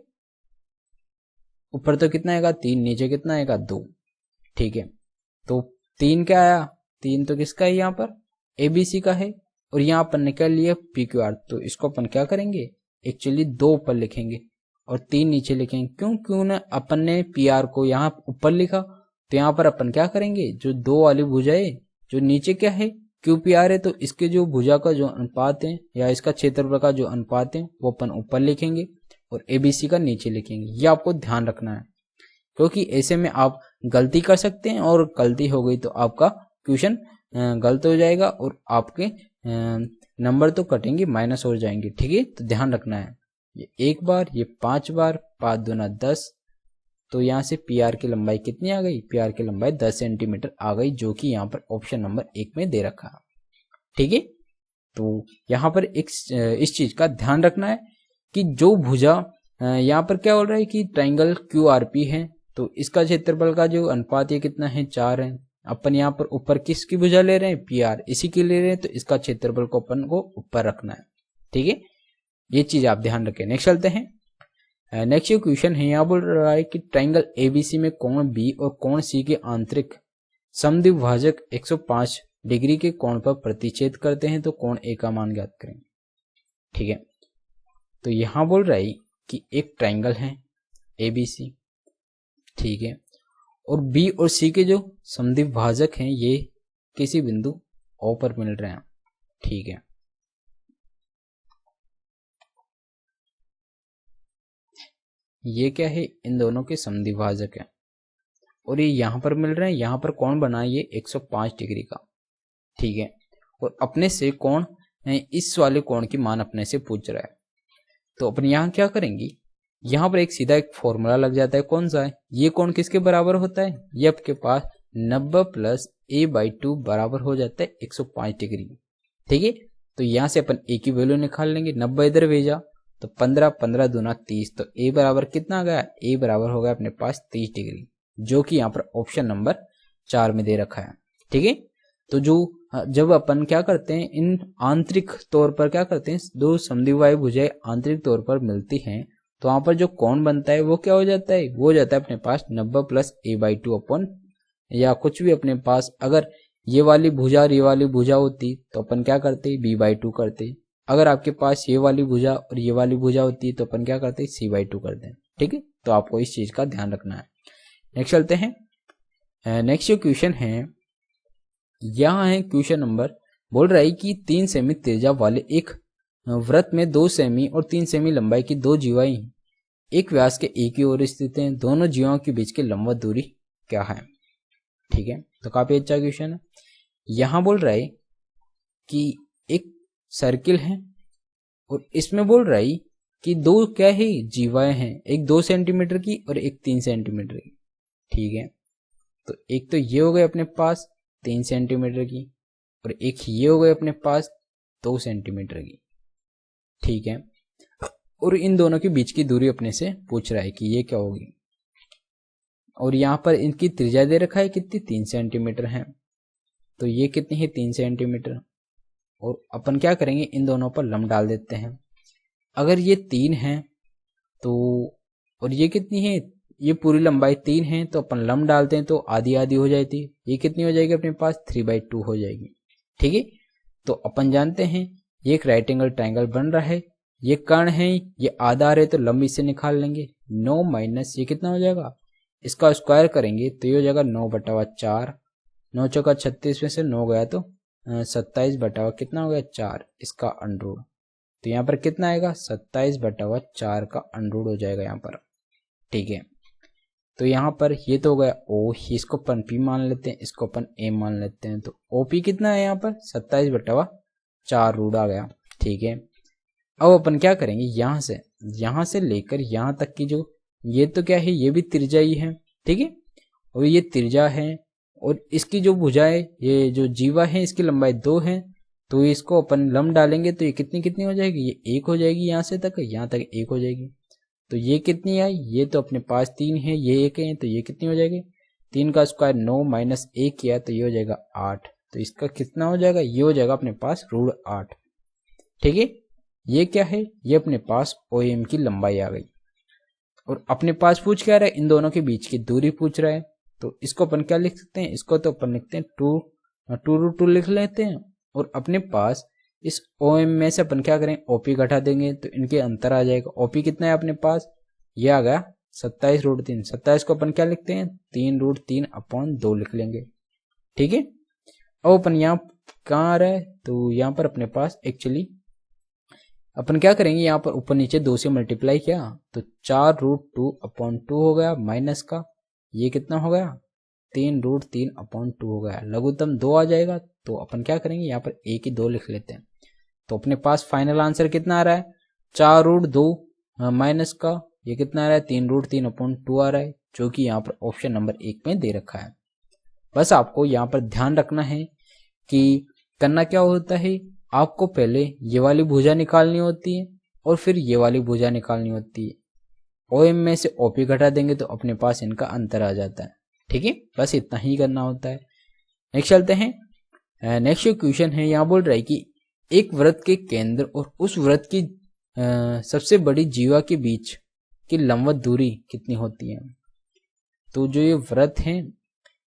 ऊपर तो कितना आएगा 3, नीचे कितना आएगा 2। ठीक है, तो 3 क्या आया, 3 तो किसका है, यहाँ पर ABC का है, और यहाँ अपन ने क्या लिया PQR, तो इसको अपन क्या करेंगे, एक्चुअली 2 ऊपर लिखेंगे और 3 नीचे लिखेंगे। क्यों ना अपन ने PR को यहाँ ऊपर लिखा, तो यहाँ पर अपन क्या करेंगे, जो 2 वाली भुजा है, जो नीचे क्या है QPR है, तो इसके जो भुजा का जो अनुपात है या इसका क्षेत्रफल का जो अनुपात है वो अपन ऊपर लिखेंगे और ABC का नीचे लिखेंगे। ये आपको ध्यान रखना है, क्योंकि ऐसे में आप गलती कर सकते हैं और गलती हो गई तो आपका क्वेश्चन गलत हो जाएगा और आपके नंबर तो कटेंगे, माइनस हो जाएंगे। ठीक है, तो ध्यान रखना है। ये 1 बार, ये 5 बार, 5 दूना 10, तो यहाँ से पी आर की लंबाई कितनी आ गई? पी आर की लंबाई 10 सेंटीमीटर आ गई, जो कि यहाँ पर ऑप्शन नंबर 1 में दे रखा है। ठीक है, तो यहाँ पर इस चीज का ध्यान रखना है कि जो भुजा यहाँ पर क्या बोल रहा है कि ट्राइंगल क्यू आर पी है, तो इसका क्षेत्रफल का जो अनुपात ये कितना है? 4 है। अपन यहाँ पर ऊपर किसकी भुजा ले रहे हैं? पी आर, इसी की ले रहे हैं, तो इसका क्षेत्रफल को अपन को ऊपर रखना है। ठीक है, ये चीज आप ध्यान रखें। नेक्स्ट चलते हैं। नेक्स्ट क्वेश्चन है, यहाँ बोल रहा है कि ट्राइंगल एबीसी में कोण बी और कोण सी के आंतरिक समद्विभाजक 105 डिग्री के कोण पर प्रतिच्छेद करते हैं, तो कोण ए का मान ज्ञात करें। ठीक है, तो यहां बोल रहा है कि एक ट्राइंगल है एबीसी, ठीक है, और बी और सी के जो समद्विभाजक हैं ये किसी बिंदु ओ पर मिल रहे हैं। ठीक है, ये क्या है? इन दोनों के समद्विभाजक है और ये यहां पर मिल रहे हैं। यहां पर कोण बना ये 105 डिग्री का। ठीक है, और अपने से कोण, इस वाले कोण की मान अपने से पूछ रहा है, तो अपन यहाँ क्या करेंगे? यहाँ पर एक सीधा एक फॉर्मूला लग जाता है। कौन सा है? ये कोण किसके बराबर होता है? ये आपके पास 90 प्लस a/2 बराबर हो जाता है 105 डिग्री। ठीक है, तो यहाँ से अपन a की वैल्यू निकाल लेंगे। 90 इधर भेजा तो 15, 15 दूना 30, तो a बराबर कितना आ गया? a बराबर हो गया अपने पास 30 डिग्री, जो कि यहाँ पर ऑप्शन नंबर 4 में दे रखा है। ठीक है, तो जब अपन क्या करते हैं, इन आंतरिक तौर पर क्या करते हैं, दो समद्विबाहु भुजाएं आंतरिक तौर पर मिलती हैं, तो वहां पर जो कोण बनता है वो क्या हो जाता है? वो हो जाता है अपने पास 90 प्लस a/2 अपन, या कुछ भी अपने पास, अगर ये वाली भुजा और ये वाली भुजा होती तो अपन क्या करते? b/2 करते। अगर आपके पास ये वाली भुजा और ये वाली भुजा होती तो अपन क्या करते? c/2 करते। ठीक है, तो आपको इस चीज का ध्यान रखना है। नेक्स्ट चलते हैं। नेक्स्ट जो क्वेश्चन है, यहाँ है क्वेश्चन नंबर, बोल रहा है कि 3 सेमी त्रिज्या वाले एक वृत्त में 2 सेमी और 3 सेमी लंबाई की 2 जीवाएं एक व्यास के एक ही ओर स्थित हैं। दोनों जीवाओं के बीच की लंबवत दूरी क्या है? ठीक है, तो काफी अच्छा क्वेश्चन है। यहाँ बोल रहा है कि एक सर्किल है और इसमें बोल रहा है कि 2 क्या है? जीवाएं हैं, एक 2 सेंटीमीटर की और एक 3 सेंटीमीटर की। ठीक है, तो एक तो ये हो गए अपने पास 3 सेंटीमीटर की और एक ये हो गए अपने पास 2 सेंटीमीटर की। ठीक है, और इन दोनों के बीच की दूरी अपने से पूछ रहा है कि ये क्या होगी, और यहाँ पर इनकी त्रिज्या दे रखा है कितनी? 3 सेंटीमीटर है, तो ये कितनी है? 3 सेंटीमीटर। और अपन क्या करेंगे? इन दोनों पर लंब डाल देते हैं। अगर ये 3 है तो, और ये कितनी है? ये पूरी लंबाई 3 है, तो अपन लंब डालते हैं तो आधी आधी हो जाती है। ये कितनी हो जाएगी अपने पास? 3/2 हो जाएगी। ठीक है, तो अपन जानते हैं ये एक राइट एंगल ट्राइंगल बन रहा है, ये कर्ण है, ये आधार है, तो लंब इससे निकाल लेंगे। 9 माइनस ये कितना हो जाएगा? इसका स्क्वायर करेंगे तो ये हो जाएगा 9/4। 9 चौका 36 में से 9 गया तो 27/, कितना हो गया? 4, इसका अंडरूट। तो यहाँ पर कितना आएगा? 27/4 का अंडरूट हो जाएगा यहाँ पर। ठीक है, तो यहाँ पर ये तो हो गया ओ, इसको अपन पी मान लेते हैं, इसको अपन ए मान लेते हैं, तो ओपी कितना है यहाँ पर? 27/4 रूट आ गया। ठीक है, अब अपन क्या करेंगे? यहाँ से लेकर यहाँ तक की जो ये तो क्या है? ये भी त्रिज्या ही है। ठीक है, और ये त्रिज्या है और इसकी जो भुजाएं, ये जो जीवा है, इसकी लंबाई 2 है, तो इसको अपन लंब डालेंगे तो ये कितनी हो जाएगी? ये 1 हो जाएगी, यहाँ से तक, यहाँ तक 1 हो जाएगी। तो ये कितनी आई? ये तो अपने पास 3 है, ये 1 है, तो ये कितनी हो जाएगी? 3 का स्क्वायर 9 माइनस 1 किया तो ये हो जाएगा 8, तो इसका कितना हो जाएगा? ये हो जाएगा अपने पास √8। ठीक है, ये क्या है? ये अपने पास OM की लंबाई आ गई और अपने पास पूछ क्या रहा है? इन दोनों के बीच की दूरी पूछ रहा है, तो इसको अपन क्या लिख सकते हैं? इसको तो अपन लिखते हैं 2√2 लिख लेते हैं, और अपने पास इस OM में से अपन क्या करें? OP घटा देंगे तो इनके अंतर आ जाएगा। OP कितना है अपने पास? ये आ गया 27√3। 27 को अपन क्या लिखते हैं? 3√3/2 लिख लेंगे। ठीक है, अब अपन यहाँ कहाँ आ रहा है? तो यहाँ पर अपने पास एक्चुअली अपन क्या करेंगे? यहाँ पर ऊपर नीचे 2 से मल्टीप्लाई किया तो 4√2/2 हो गया, माइनस का ये कितना हो गया 3√3/2 हो गया। लघुत्तम 2 आ जाएगा तो अपन क्या करेंगे यहाँ पर a की 2 लिख लेते हैं। तो अपने पास फाइनल आंसर कितना आ रहा है 4√2 माइनस का ये कितना आ रहा है 3√3/2 आ रहा है, जो कि यहाँ पर ऑप्शन नंबर 1 में दे रखा है। बस आपको यहाँ पर ध्यान रखना है कि करना क्या होता है, आपको पहले ये वाली भुजा निकालनी होती है और फिर ये वाली भुजा निकालनी होती है। OM में से OP घटा देंगे तो अपने पास इनका अंतर आ जाता है। ठीक है, बस इतना ही करना होता है। नेक्स्ट चलते हैं। नेक्स्ट जो क्वेश्चन है यहाँ बोल रहा है कि एक वृत्त के केंद्र और उस वृत्त की सबसे बड़ी जीवा के बीच की लंबवत दूरी कितनी होती है। तो जो ये वृत्त है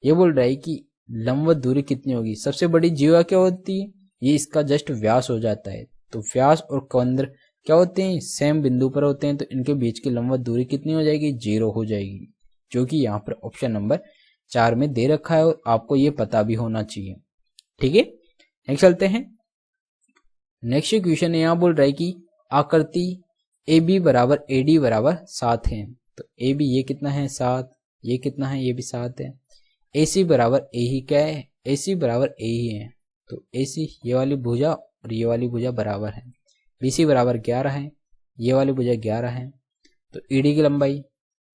ये बोल रहा है कि लंबवत दूरी कितनी होगी। सबसे बड़ी जीवा क्या होती है, ये इसका जस्ट व्यास हो जाता है। तो व्यास और केंद्र क्या होते हैं, सेम बिंदु पर होते हैं, तो इनके बीच की लंबवत दूरी कितनी हो जाएगी 0 हो जाएगी, जो कि यहाँ पर ऑप्शन नंबर 4 में दे रखा है और आपको ये पता भी होना चाहिए। ठीक है, नेक्स्ट चलते हैं। नेक्स्ट क्वेश्चन यहाँ बोल रहा है कि आकृति AB बराबर AD बराबर 7 है। तो AB ये कितना है 7, ये कितना है ये भी 7 है। AC बराबर AE क्या है, AC बराबर AE है। तो AC ये वाली भुजा और ये वाली भुजा बराबर है। BC बराबर 11 है, ये वाली भुजा 11 है। तो ED की लंबाई,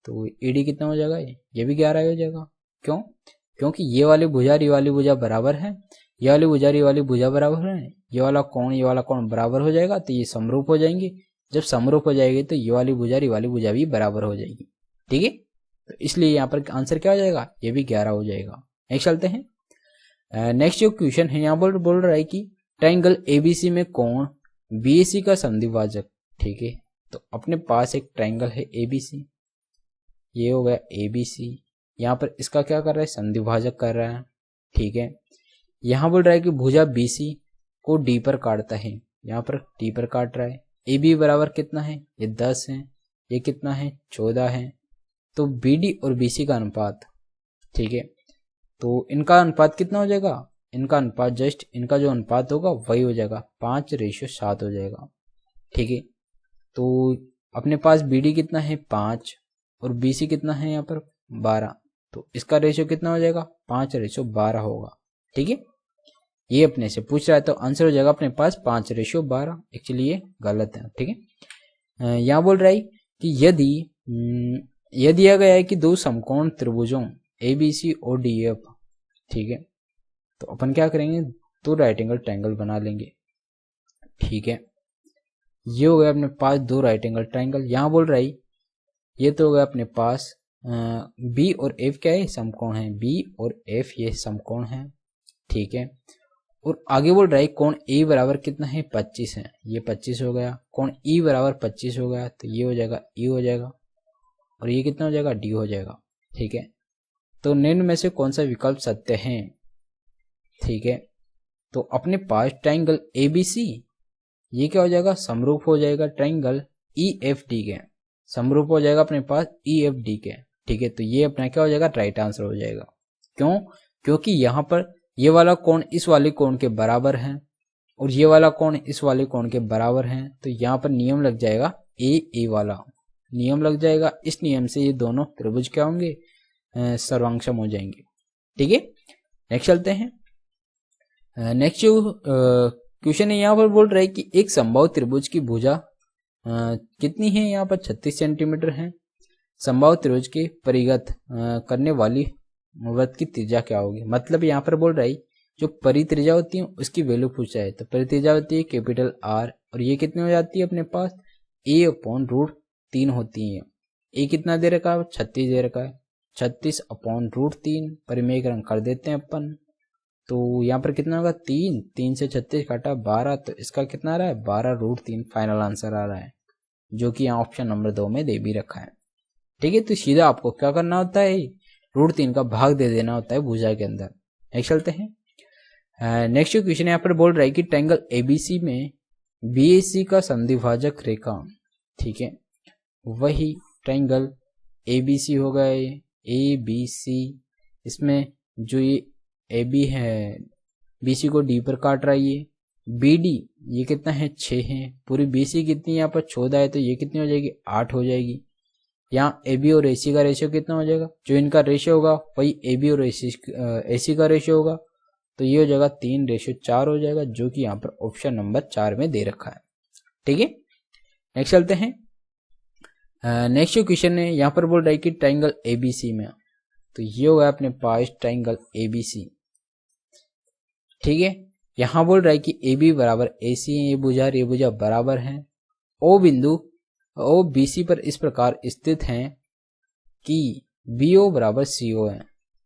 तो ED कितना हो जाएगा, ये भी 11 हो जाएगा। क्यों, क्योंकि ये वाली भुजा और ये वाली भुजा बराबर है, ये वाली भुजा और ये वाली भुजा बराबर है, ये वाला कोण बराबर हो जाएगा, तो ये समरूप हो जाएंगे। जब समरूप हो जाएगी तो ये वाली भुजा और ये वाली भुजा भी बराबर हो जाएगी। ठीक है, तो इसलिए यहाँ पर आंसर क्या हो जाएगा, ये भी 11 हो जाएगा। नेक्स्ट चलते हैं। नेक्स्ट जो क्वेश्चन है यहाँ बोल रहा है कि ट्रायंगल ABC में कोण BAC का समद्विभाजक। ठीक है, तो अपने पास एक ट्रायंगल है ABC, ये हो गया ABC, यहाँ पर इसका क्या कर रहा है समद्विभाजक कर रहा है। ठीक है, यहाँ बोल रहा है कि भुजा BC को D पर काटता है, यहाँ पर D पर काट रहा है। AB बराबर कितना है, ये 10 है, ये कितना है 14 है। तो BD और BC का अनुपात, ठीक है, तो इनका अनुपात कितना हो जाएगा, इनका अनुपात जस्ट इनका जो अनुपात होगा वही हो जाएगा 5:7 हो जाएगा। ठीक है, तो अपने पास BD कितना है 5 और BC कितना है यहाँ पर 12, तो इसका रेशियो कितना हो जाएगा 5:12 होगा। ठीक है, ये अपने से पूछ रहा है तो आंसर हो जाएगा अपने पास 5:12। एक्चुअली ये गलत है। ठीक है, यहाँ बोल रहा है कि यदि दिया गया है कि दो समकोण त्रिभुजों ABC और DF, ठीक है, तो अपन क्या करेंगे दो राइट एंगल ट्रायंगल बना लेंगे। ठीक है, ये हो गया अपने पास दो राइट एंगल ट्रायंगल। यहाँ बोल रहा है ये तो हो गया अपने पास B और F क्या है समकोण है, B और F ये समकोण है। ठीक है, और आगे बोल रहा है कोण A बराबर कितना है 25 है, ये 25 हो गया। कोण E बराबर 25 हो गया, तो ये हो जाएगा E हो जाएगा और ये कितना हो जाएगा D हो जाएगा। ठीक है, तो निम्न में से कौन सा विकल्प सत्य है। ठीक है, तो अपने पास ट्रायंगल ABC ये क्या हो जाएगा समरूप हो जाएगा ट्रायंगल EFD के, समरूप हो जाएगा अपने पास EFD के। ठीक है, तो ये अपना क्या हो जाएगा राइट आंसर हो जाएगा। क्यों, क्योंकि यहाँ पर ये वाला कोण इस वाले कोण के बराबर है और ये वाला कोण इस वाले कोण के बराबर है, तो यहाँ पर नियम लग जाएगा A वाला नियम लग जाएगा। इस नियम से ये दोनों त्रिभुज क्या होंगे सर्वांगसम हो जाएंगे। ठीक है, नेक्स्ट चलते हैं। नेक्स्ट जो क्वेश्चन है यहाँ पर बोल रहा है कि एक समबाहु त्रिभुज की भुजा कितनी है, यहाँ पर 36 सेंटीमीटर है। समबाहु त्रिभुज के परिगत करने वाली वृत्त की त्रिज्या क्या होगी। मतलब यहाँ पर बोल रहा है जो परित्रिज्या होती है उसकी वैल्यू पूछा है, तो परित्रिज्या होती है कैपिटल R और ये कितनी हो जाती है अपने पास A/√3 होती है। A कितना दे रखा है 36 दे रखा है, 36/√3 परिमेयकरण कर देते हैं अपन, तो यहाँ पर कितना होगा 3 से 36 काटा 12, तो इसका कितना आ रहा है 12√3 फाइनल आंसर आ रहा है, जो कि यहाँ ऑप्शन नंबर 2 में दे भी रखा है। ठीक है, तो सीधा आपको क्या करना होता है √3 का भाग दे देना होता है भुजा के अंदर। नेक्स्ट चलते हैं। नेक्स्ट क्वेश्चन यहाँ पर बोल रहा है कि ट्रायंगल ABC में BAC का संधिभाजक रेखा, ठीक है, वही ट्रायंगल ABC हो गए ABC, इसमें जो ये AB है BC को D पर काट रहा है, ये BD ये कितना है 6 है, पूरी BC कितनी यहाँ पर 14 है, तो ये कितनी हो जाएगी 8 हो जाएगी। यहाँ ए बी और ए सी का रेशियो कितना हो जाएगा, जो इनका रेशियो होगा वही ए बी और ए सी का रेशियो होगा, तो ये हो जाएगा 3:4 हो जाएगा, जो कि यहाँ पर ऑप्शन नंबर 4 में दे रखा है। ठीक है, नेक्स्ट चलते हैं। नेक्स्ट क्वेश्चन है, यहाँ पर बोल रहा है कि ट्राइंगल एबीसी में, तो ये होगा अपने पास ट्राइंगल एबीसी। ठीक है, यहाँ बोल रहा है कि ए बी बराबर ए सी है, ये भुजा बराबर है, ओ बिंदु ओ बी सी पर इस प्रकार स्थित हैं कि बी ओ बराबर सी ओ है।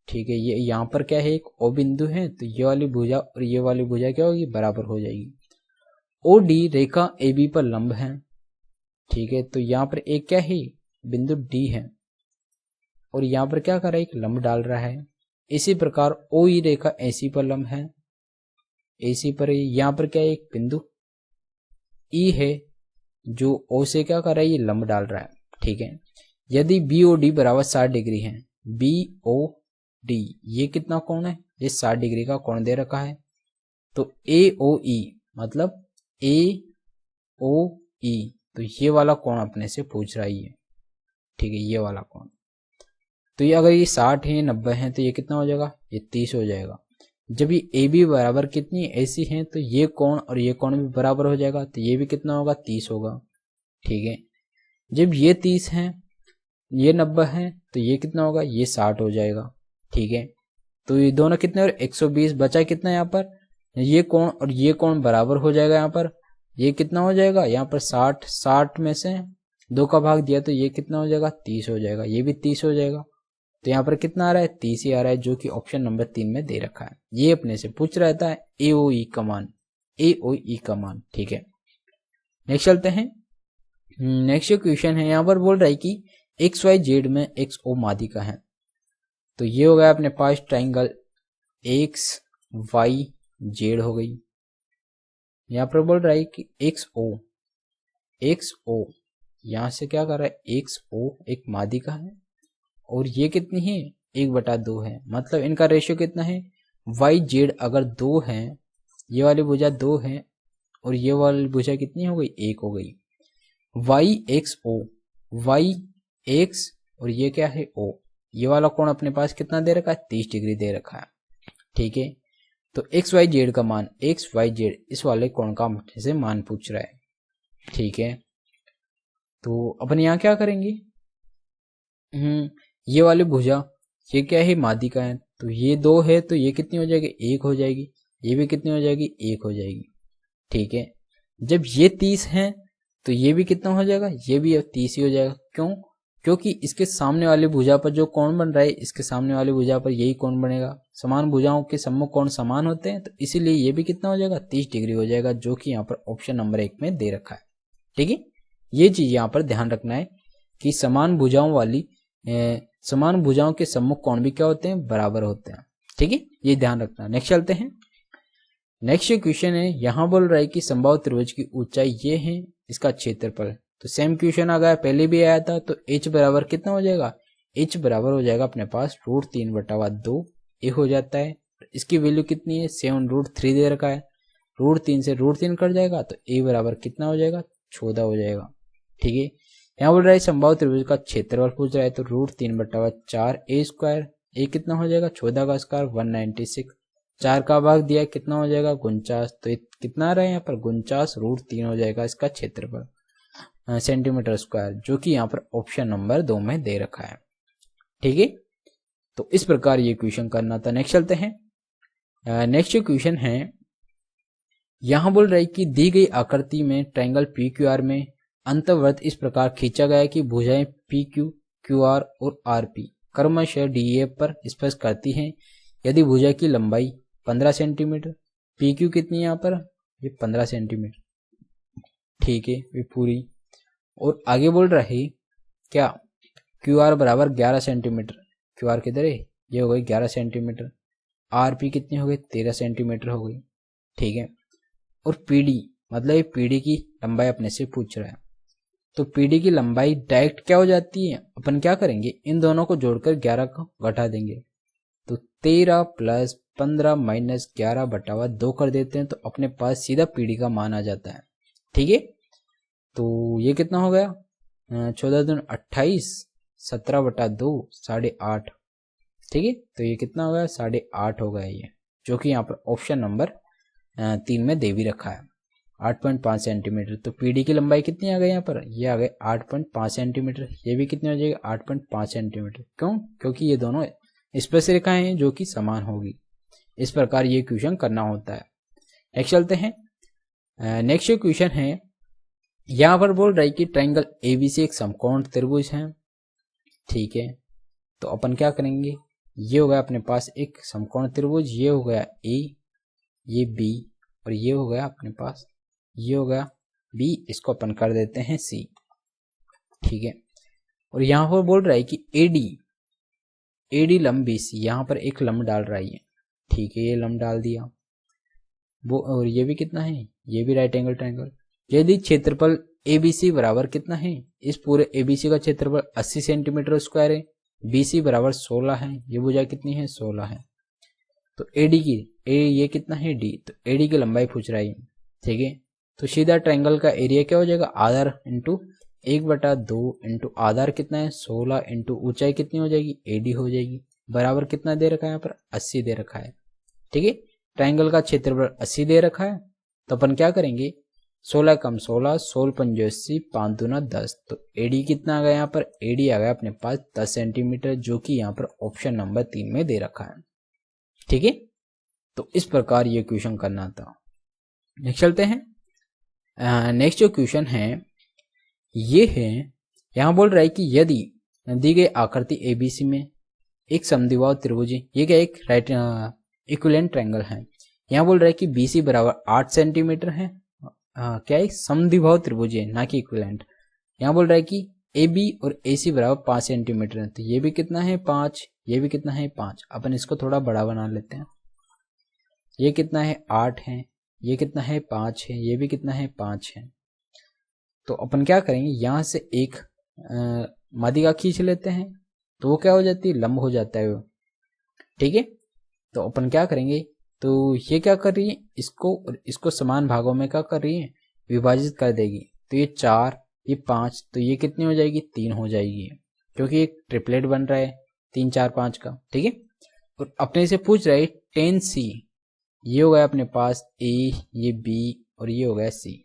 ठीक है, ये यहाँ पर क्या है, एक ओ बिंदु है, तो ये वाली भुजा और ये वाली भुजा क्या होगी, बराबर हो जाएगी। O D Rekha A B पर लंब है। ठीक है, तो यहाँ पर एक क्या है, बिंदु डी है, और यहाँ पर क्या कर रहा है, एक लंब डाल रहा है। इसी प्रकार ओ ई रेखा ए सी पर लंब है, ए सी पर यहाँ पर क्या है, एक बिंदु ई है, जो ओ से क्या कर रहा है, ये लंब डाल रहा है। ठीक है, यदि बी ओ डी बराबर 60 डिग्री है, बी ओ डी ये कितना कोण है, ये 60 डिग्री का कोण दे रखा है, तो ए ओ ई मतलब ए ओ ई, तो ये वाला कोण अपने से पूछ रहा है। ठीक है, ये वाला कोण, तो ये अगर ये 60 है 90 है तो ये कितना हो जाएगा, ये 30 हो जाएगा। जब ये ए बी बराबर कितनी ऐसी है, तो ये कोण और ये कोण भी बराबर हो जाएगा, तो ये भी कितना होगा, 30 होगा। ठीक है, जब ये 30 है ये 90 है, तो ये कितना होगा, ये 60 हो जाएगा। ठीक है, तो ये दोनों कितने, और 120 बचा कितना यहाँ पर, ये कोण और ये कोण बराबर हो जाएगा। यहाँ पर ये कितना हो जाएगा, यहाँ पर 60 में से 2 का भाग दिया, तो ये कितना हो जाएगा, 30 हो जाएगा, ये भी 30 हो जाएगा। तो यहाँ पर कितना आ रहा है, 30 ही आ रहा है, जो कि ऑप्शन नंबर 3 में दे रखा है। ये अपने से पूछ रहता है ए ओ ई का मान, ए ओ ई का मान। ठीक है, नेक्स्ट चलते हैं। नेक्स्ट क्वेश्चन है, यहाँ पर बोल रहा है कि एक्स वाई जेड में एक्स ओ माध्यिका है, तो ये हो गया अपने पास ट्राइंगल एक्स वाई जेड हो गई। यहाँ पर बोल रहा है कि एक्स ओ यहाँ से क्या कर रहा है, एक्स ओ एक माध्यिका है, और ये कितनी है, 1/2 है, मतलब इनका रेशियो कितना है, वाई जेड अगर 2 है, ये वाली भुजा 2 है, और ये वाली भुजा कितनी हो गई, 1 हो गई। वाई एक्स ओ, वाई एक्स और ये क्या है ओ, ये वाला कोण अपने पास कितना दे रखा है, 30 डिग्री दे रखा है। ठीक है, तो एक्स वाई जेड का मान, एक्स वाई जेड इस वाले कोण का से मान पूछ रहा है। ठीक है, तो अपन यहाँ क्या करेंगे, ये वाली भुजा ये क्या है, माध्यिका है, तो ये 2 है, तो ये कितनी हो जाएगी, 1 हो जाएगी, ये भी कितनी हो जाएगी, 1 हो जाएगी। ठीक है, जब ये 30 है तो ये भी कितना हो जाएगा, ये भी 30 ही हो जाएगा। क्यों, क्योंकि इसके सामने वाली भुजा पर जो कोण बन रहा है, इसके सामने वाली भुजा पर यही कोण बनेगा। समान भुजाओं के सम्मुख कोण समान होते हैं, तो इसीलिए ये भी कितना हो जाएगा, 30 डिग्री हो जाएगा, जो कि यहाँ पर ऑप्शन नंबर 1 में दे रखा है। ठीक है, ये चीज यहाँ पर ध्यान रखना है कि समान भुजाओं के सम्मुख कोण भी क्या होते हैं, बराबर होते हैं। ठीक है, ये ध्यान रखना। नेक्स्ट चलते हैं। नेक्स्ट क्वेश्चन है, यहाँ बोल रहा है कि समबाहु त्रिभुज की ऊंचाई ये है, इसका क्षेत्रफल, तो सेम क्वेश्चन आ गया, पहले भी आया था, तो h बराबर कितना हो जाएगा, h बराबर हो जाएगा अपने पास √3/2 ये हो जाता है। इसकी वैल्यू कितनी है, 7√3 दे रखा है, √3 से √3 कट जाएगा, तो a बराबर कितना हो जाएगा, 14 हो जाएगा। ठीक है, यहाँ बोल रहा है समबाहु त्रिभुज का क्षेत्रफल पूछ रहा है, तो √3/4 a स्क्वायर, a कितना हो जाएगा, 14 का स्क्वायर 196, 4 का भाग दिया कितना हो जाएगा, 49, तो कितना आ रहा है यहाँ पर 49 √3 हो जाएगा इसका क्षेत्रफल सेंटीमीटर स्क्वायर, जो कि यहाँ पर ऑप्शन नंबर 2 में दे रखा है। ठीक है, तो इस प्रकार ये क्वेश्चन करना था। नेक्स्ट चलते हैं। नेक्स्ट क्वेश्चन है, यहाँ बोल रहा है कि दी गई आकृति में ट्राइंगल पी क्यू आर में अंतर्वृत्त इस प्रकार खींचा गया है कि भुजाएं पी क्यू, क्यू आर और आर पी क्रमशः डी ए पर स्पर्श करती हैं। यदि भुजा की लंबाई 15 सेंटीमीटर, पी क्यू कितनी है यहाँ पर, ये 15 सेंटीमीटर, ठीक है, ये पूरी, और आगे बोल रहा है क्या, क्यू आर बराबर 11 सेंटीमीटर, क्यू आर किधर है, ये हो गई 11 सेंटीमीटर, आर पी कितनी हो गई, 13 सेंटीमीटर हो गई। ठीक है, और पी डी मतलब ये पी डी की लंबाई अपने से पूछ रहा है, तो पी डी की लंबाई डायरेक्ट क्या हो जाती है, अपन क्या करेंगे, इन दोनों को जोड़कर 11 को घटा देंगे, तो 13 + 15 - 11/2 कर देते हैं, तो अपने पास सीधा पीडी का मान आ जाता है। ठीक है, तो ये कितना हो गया, 14 दूनी 28 17/2 8.5, ठीक है। तो ये कितना हो गया 8.5 हो गया ये, जो कि यहाँ पर ऑप्शन नंबर 3 में दे भी रखा है 8.5 सेंटीमीटर। तो पीडी की लंबाई कितनी आ गई यहाँ पर, ये आ गए 8.5 सेंटीमीटर। ये भी कितनी हो जाएगी 8.5 सेंटीमीटर। क्यों, क्योंकि ये दोनों स्पर्श रेखाएं हैं जो कि समान होगी। इस प्रकार ये क्वेश्चन करना होता है। नेक्स्ट चलते हैं। नेक्स्ट क्वेश्चन है, यहाँ पर बोल रहा है कि ट्रायंगल एबीसी एक समकोण त्रिभुज है, ठीक है। तो अपन क्या करेंगे, ये हो गया अपने पास एक समकोण त्रिभुज, ये हो गया ए, ये बी, और ये हो गया अपने पास, ये हो गया बी, इसको अपन कर देते हैं सी, ठीक है। और यहाँ पर बोल रहा है कि एडी लंब बीसी, यहाँ पर एक लंब डाल रहा है, ठीक है, ये लंब डाल दिया वो। और ये भी कितना है, ये भी राइट एंगल ट्रायंगल। यदि क्षेत्रफल एबीसी बराबर कितना है, इस पूरे एबीसी का क्षेत्रफल 80 सेंटीमीटर स्क्वायर है, बीसी बराबर 16 है, ये भुजा कितनी है 16 है। तो एडी की ये कितना है डी, तो एडी की लंबाई पूछ रहा है, ठीक है। तो सीधा ट्रायंगल का एरिया क्या हो जाएगा, आधार इंटू 1/2 इंटू आधार कितना है 16 इंटू ऊंचाई कितनी हो जाएगी एडी हो जाएगी, बराबर कितना दे रखा है यहाँ पर 80 दे रखा है, ठीक है। ट्रायंगल का क्षेत्रफल 80 दे रखा है, तो अपन क्या करेंगे 16 कम 16, 16 पंजे 80, 5 दूना 10। तो एडी कितना आ गया यहाँ पर, एडी आ गया अपने पास 10 सेंटीमीटर, जो कि यहाँ पर ऑप्शन नंबर 3 में दे रखा है, ठीक है। तो इस प्रकार ये क्वेश्चन करना था। नेक्स्ट चलते हैं। नेक्स्ट जो क्वेश्चन है ये है, यहाँ बोल रहा है कि यदि दी गई आकृति एबीसी में एक समद्विबाहु त्रिभुज, ये क्या एक राइट इक्विवेलेंट ट्रायंगल है। यहाँ बोल रहा है कि बीसी बराबर 8 सेंटीमीटर है, क्या एक समद्विबाहु त्रिभुज है ना कि इक्विवेलेंट। यहाँ बोल रहा है कि ए बी और ए सी बराबर 5 सेंटीमीटर है, तो ये भी कितना है 5, ये भी कितना है 5। अपन इसको थोड़ा बड़ा बना लेते हैं, ये कितना है 8 है, ये कितना है 5 है, ये भी कितना है 5 है। तो अपन क्या करेंगे, यहाँ से एक माध्यिका खींच लेते हैं, तो वो क्या हो जाती है लंब हो जाता है वो, ठीक है। तो अपन क्या करेंगे, तो ये क्या कर रही है, इसको और इसको समान भागों में क्या कर रही है विभाजित कर देगी। तो ये 4, ये 5, तो ये कितनी हो जाएगी 3 हो जाएगी, क्योंकि एक ट्रिपलेट बन रहा है 3 4 5 का, ठीक है। और अपने से पूछ रहा है 10C, ये हो गया अपने पास ए, ये बी और ये हो गया सी।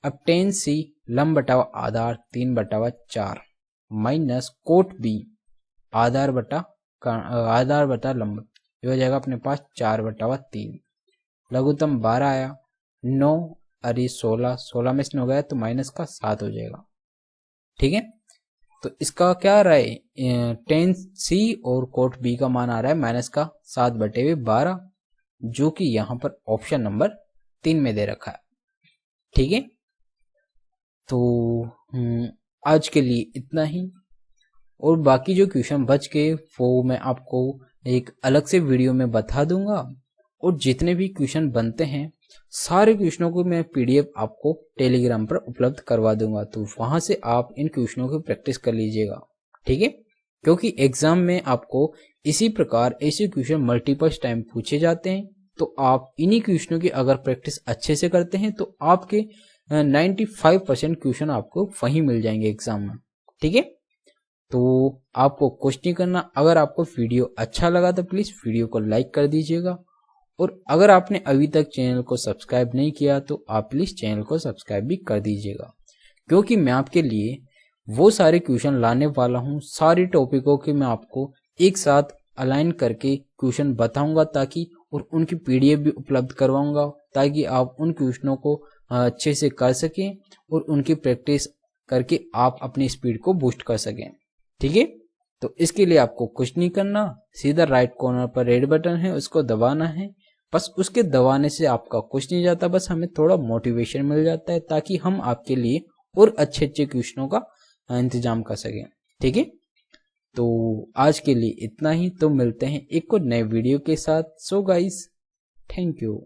अब 10C लंब बटावा आधार 3/4 माइनस कोट बी आधार बटा लंब, ये हो जाएगा अपने पास 4/3। लघुत्तम 12 आया, 9 अरे 16 में से हो गया तो माइनस का 7 हो जाएगा, ठीक है। तो इसका क्या आ रहा है 10C और कोट बी का मान आ रहा है माइनस का 7/12, जो कि यहाँ पर ऑप्शन नंबर 3 में दे रखा है, ठीक है। तो आज के लिए इतना ही, और बाकी जो क्वेश्चन बच गए वो मैं आपको एक अलग से वीडियो में बता दूंगा। और जितने भी क्वेश्चन बनते हैं सारे क्वेश्चनों को मैं पीडीएफ आपको टेलीग्राम पर उपलब्ध करवा दूंगा, तो वहां से आप इन क्वेश्चनों की प्रैक्टिस कर लीजिएगा, ठीक है। क्योंकि एग्जाम में आपको इसी प्रकार ऐसे क्वेश्चन मल्टीपल टाइम पूछे जाते हैं, तो आप इन्हीं क्वेश्चनों की अगर प्रैक्टिस अच्छे से करते हैं तो आपके 95% क्वेश्चन आपको वहीं मिल जाएंगे एग्जाम में, ठीक है। तो आपको कुछ नहीं करना, अगर आपको वीडियो अच्छा लगा तो प्लीज वीडियो को लाइक कर दीजिएगा, और अगर आपने अभी तक चैनल को सब्सक्राइब नहीं किया तो आप प्लीज चैनल को सब्सक्राइब भी कर दीजिएगा, क्योंकि मैं आपके लिए वो सारे क्वेश्चन लाने वाला हूँ, सारे टॉपिकों के मैं आपको एक साथ अलाइन करके क्वेश्चन बताऊंगा, ताकि और उनकी पीडीएफ भी उपलब्ध करवाऊंगा, ताकि आप उन क्वेश्चनों को अच्छे से कर सकें और उनकी प्रैक्टिस करके आप अपनी स्पीड को बूस्ट कर सकें, ठीक है। तो इसके लिए आपको कुछ नहीं करना, सीधा राइट कॉर्नर पर रेड बटन है उसको दबाना है, बस उसके दबाने से आपका कुछ नहीं जाता, बस हमें थोड़ा मोटिवेशन मिल जाता है, ताकि हम आपके लिए और अच्छे अच्छे क्वेश्चनों का इंतजाम कर सकें, ठीक है। तो आज के लिए इतना ही, तो मिलते हैं एक और नए वीडियो के साथ। So guys, thank you.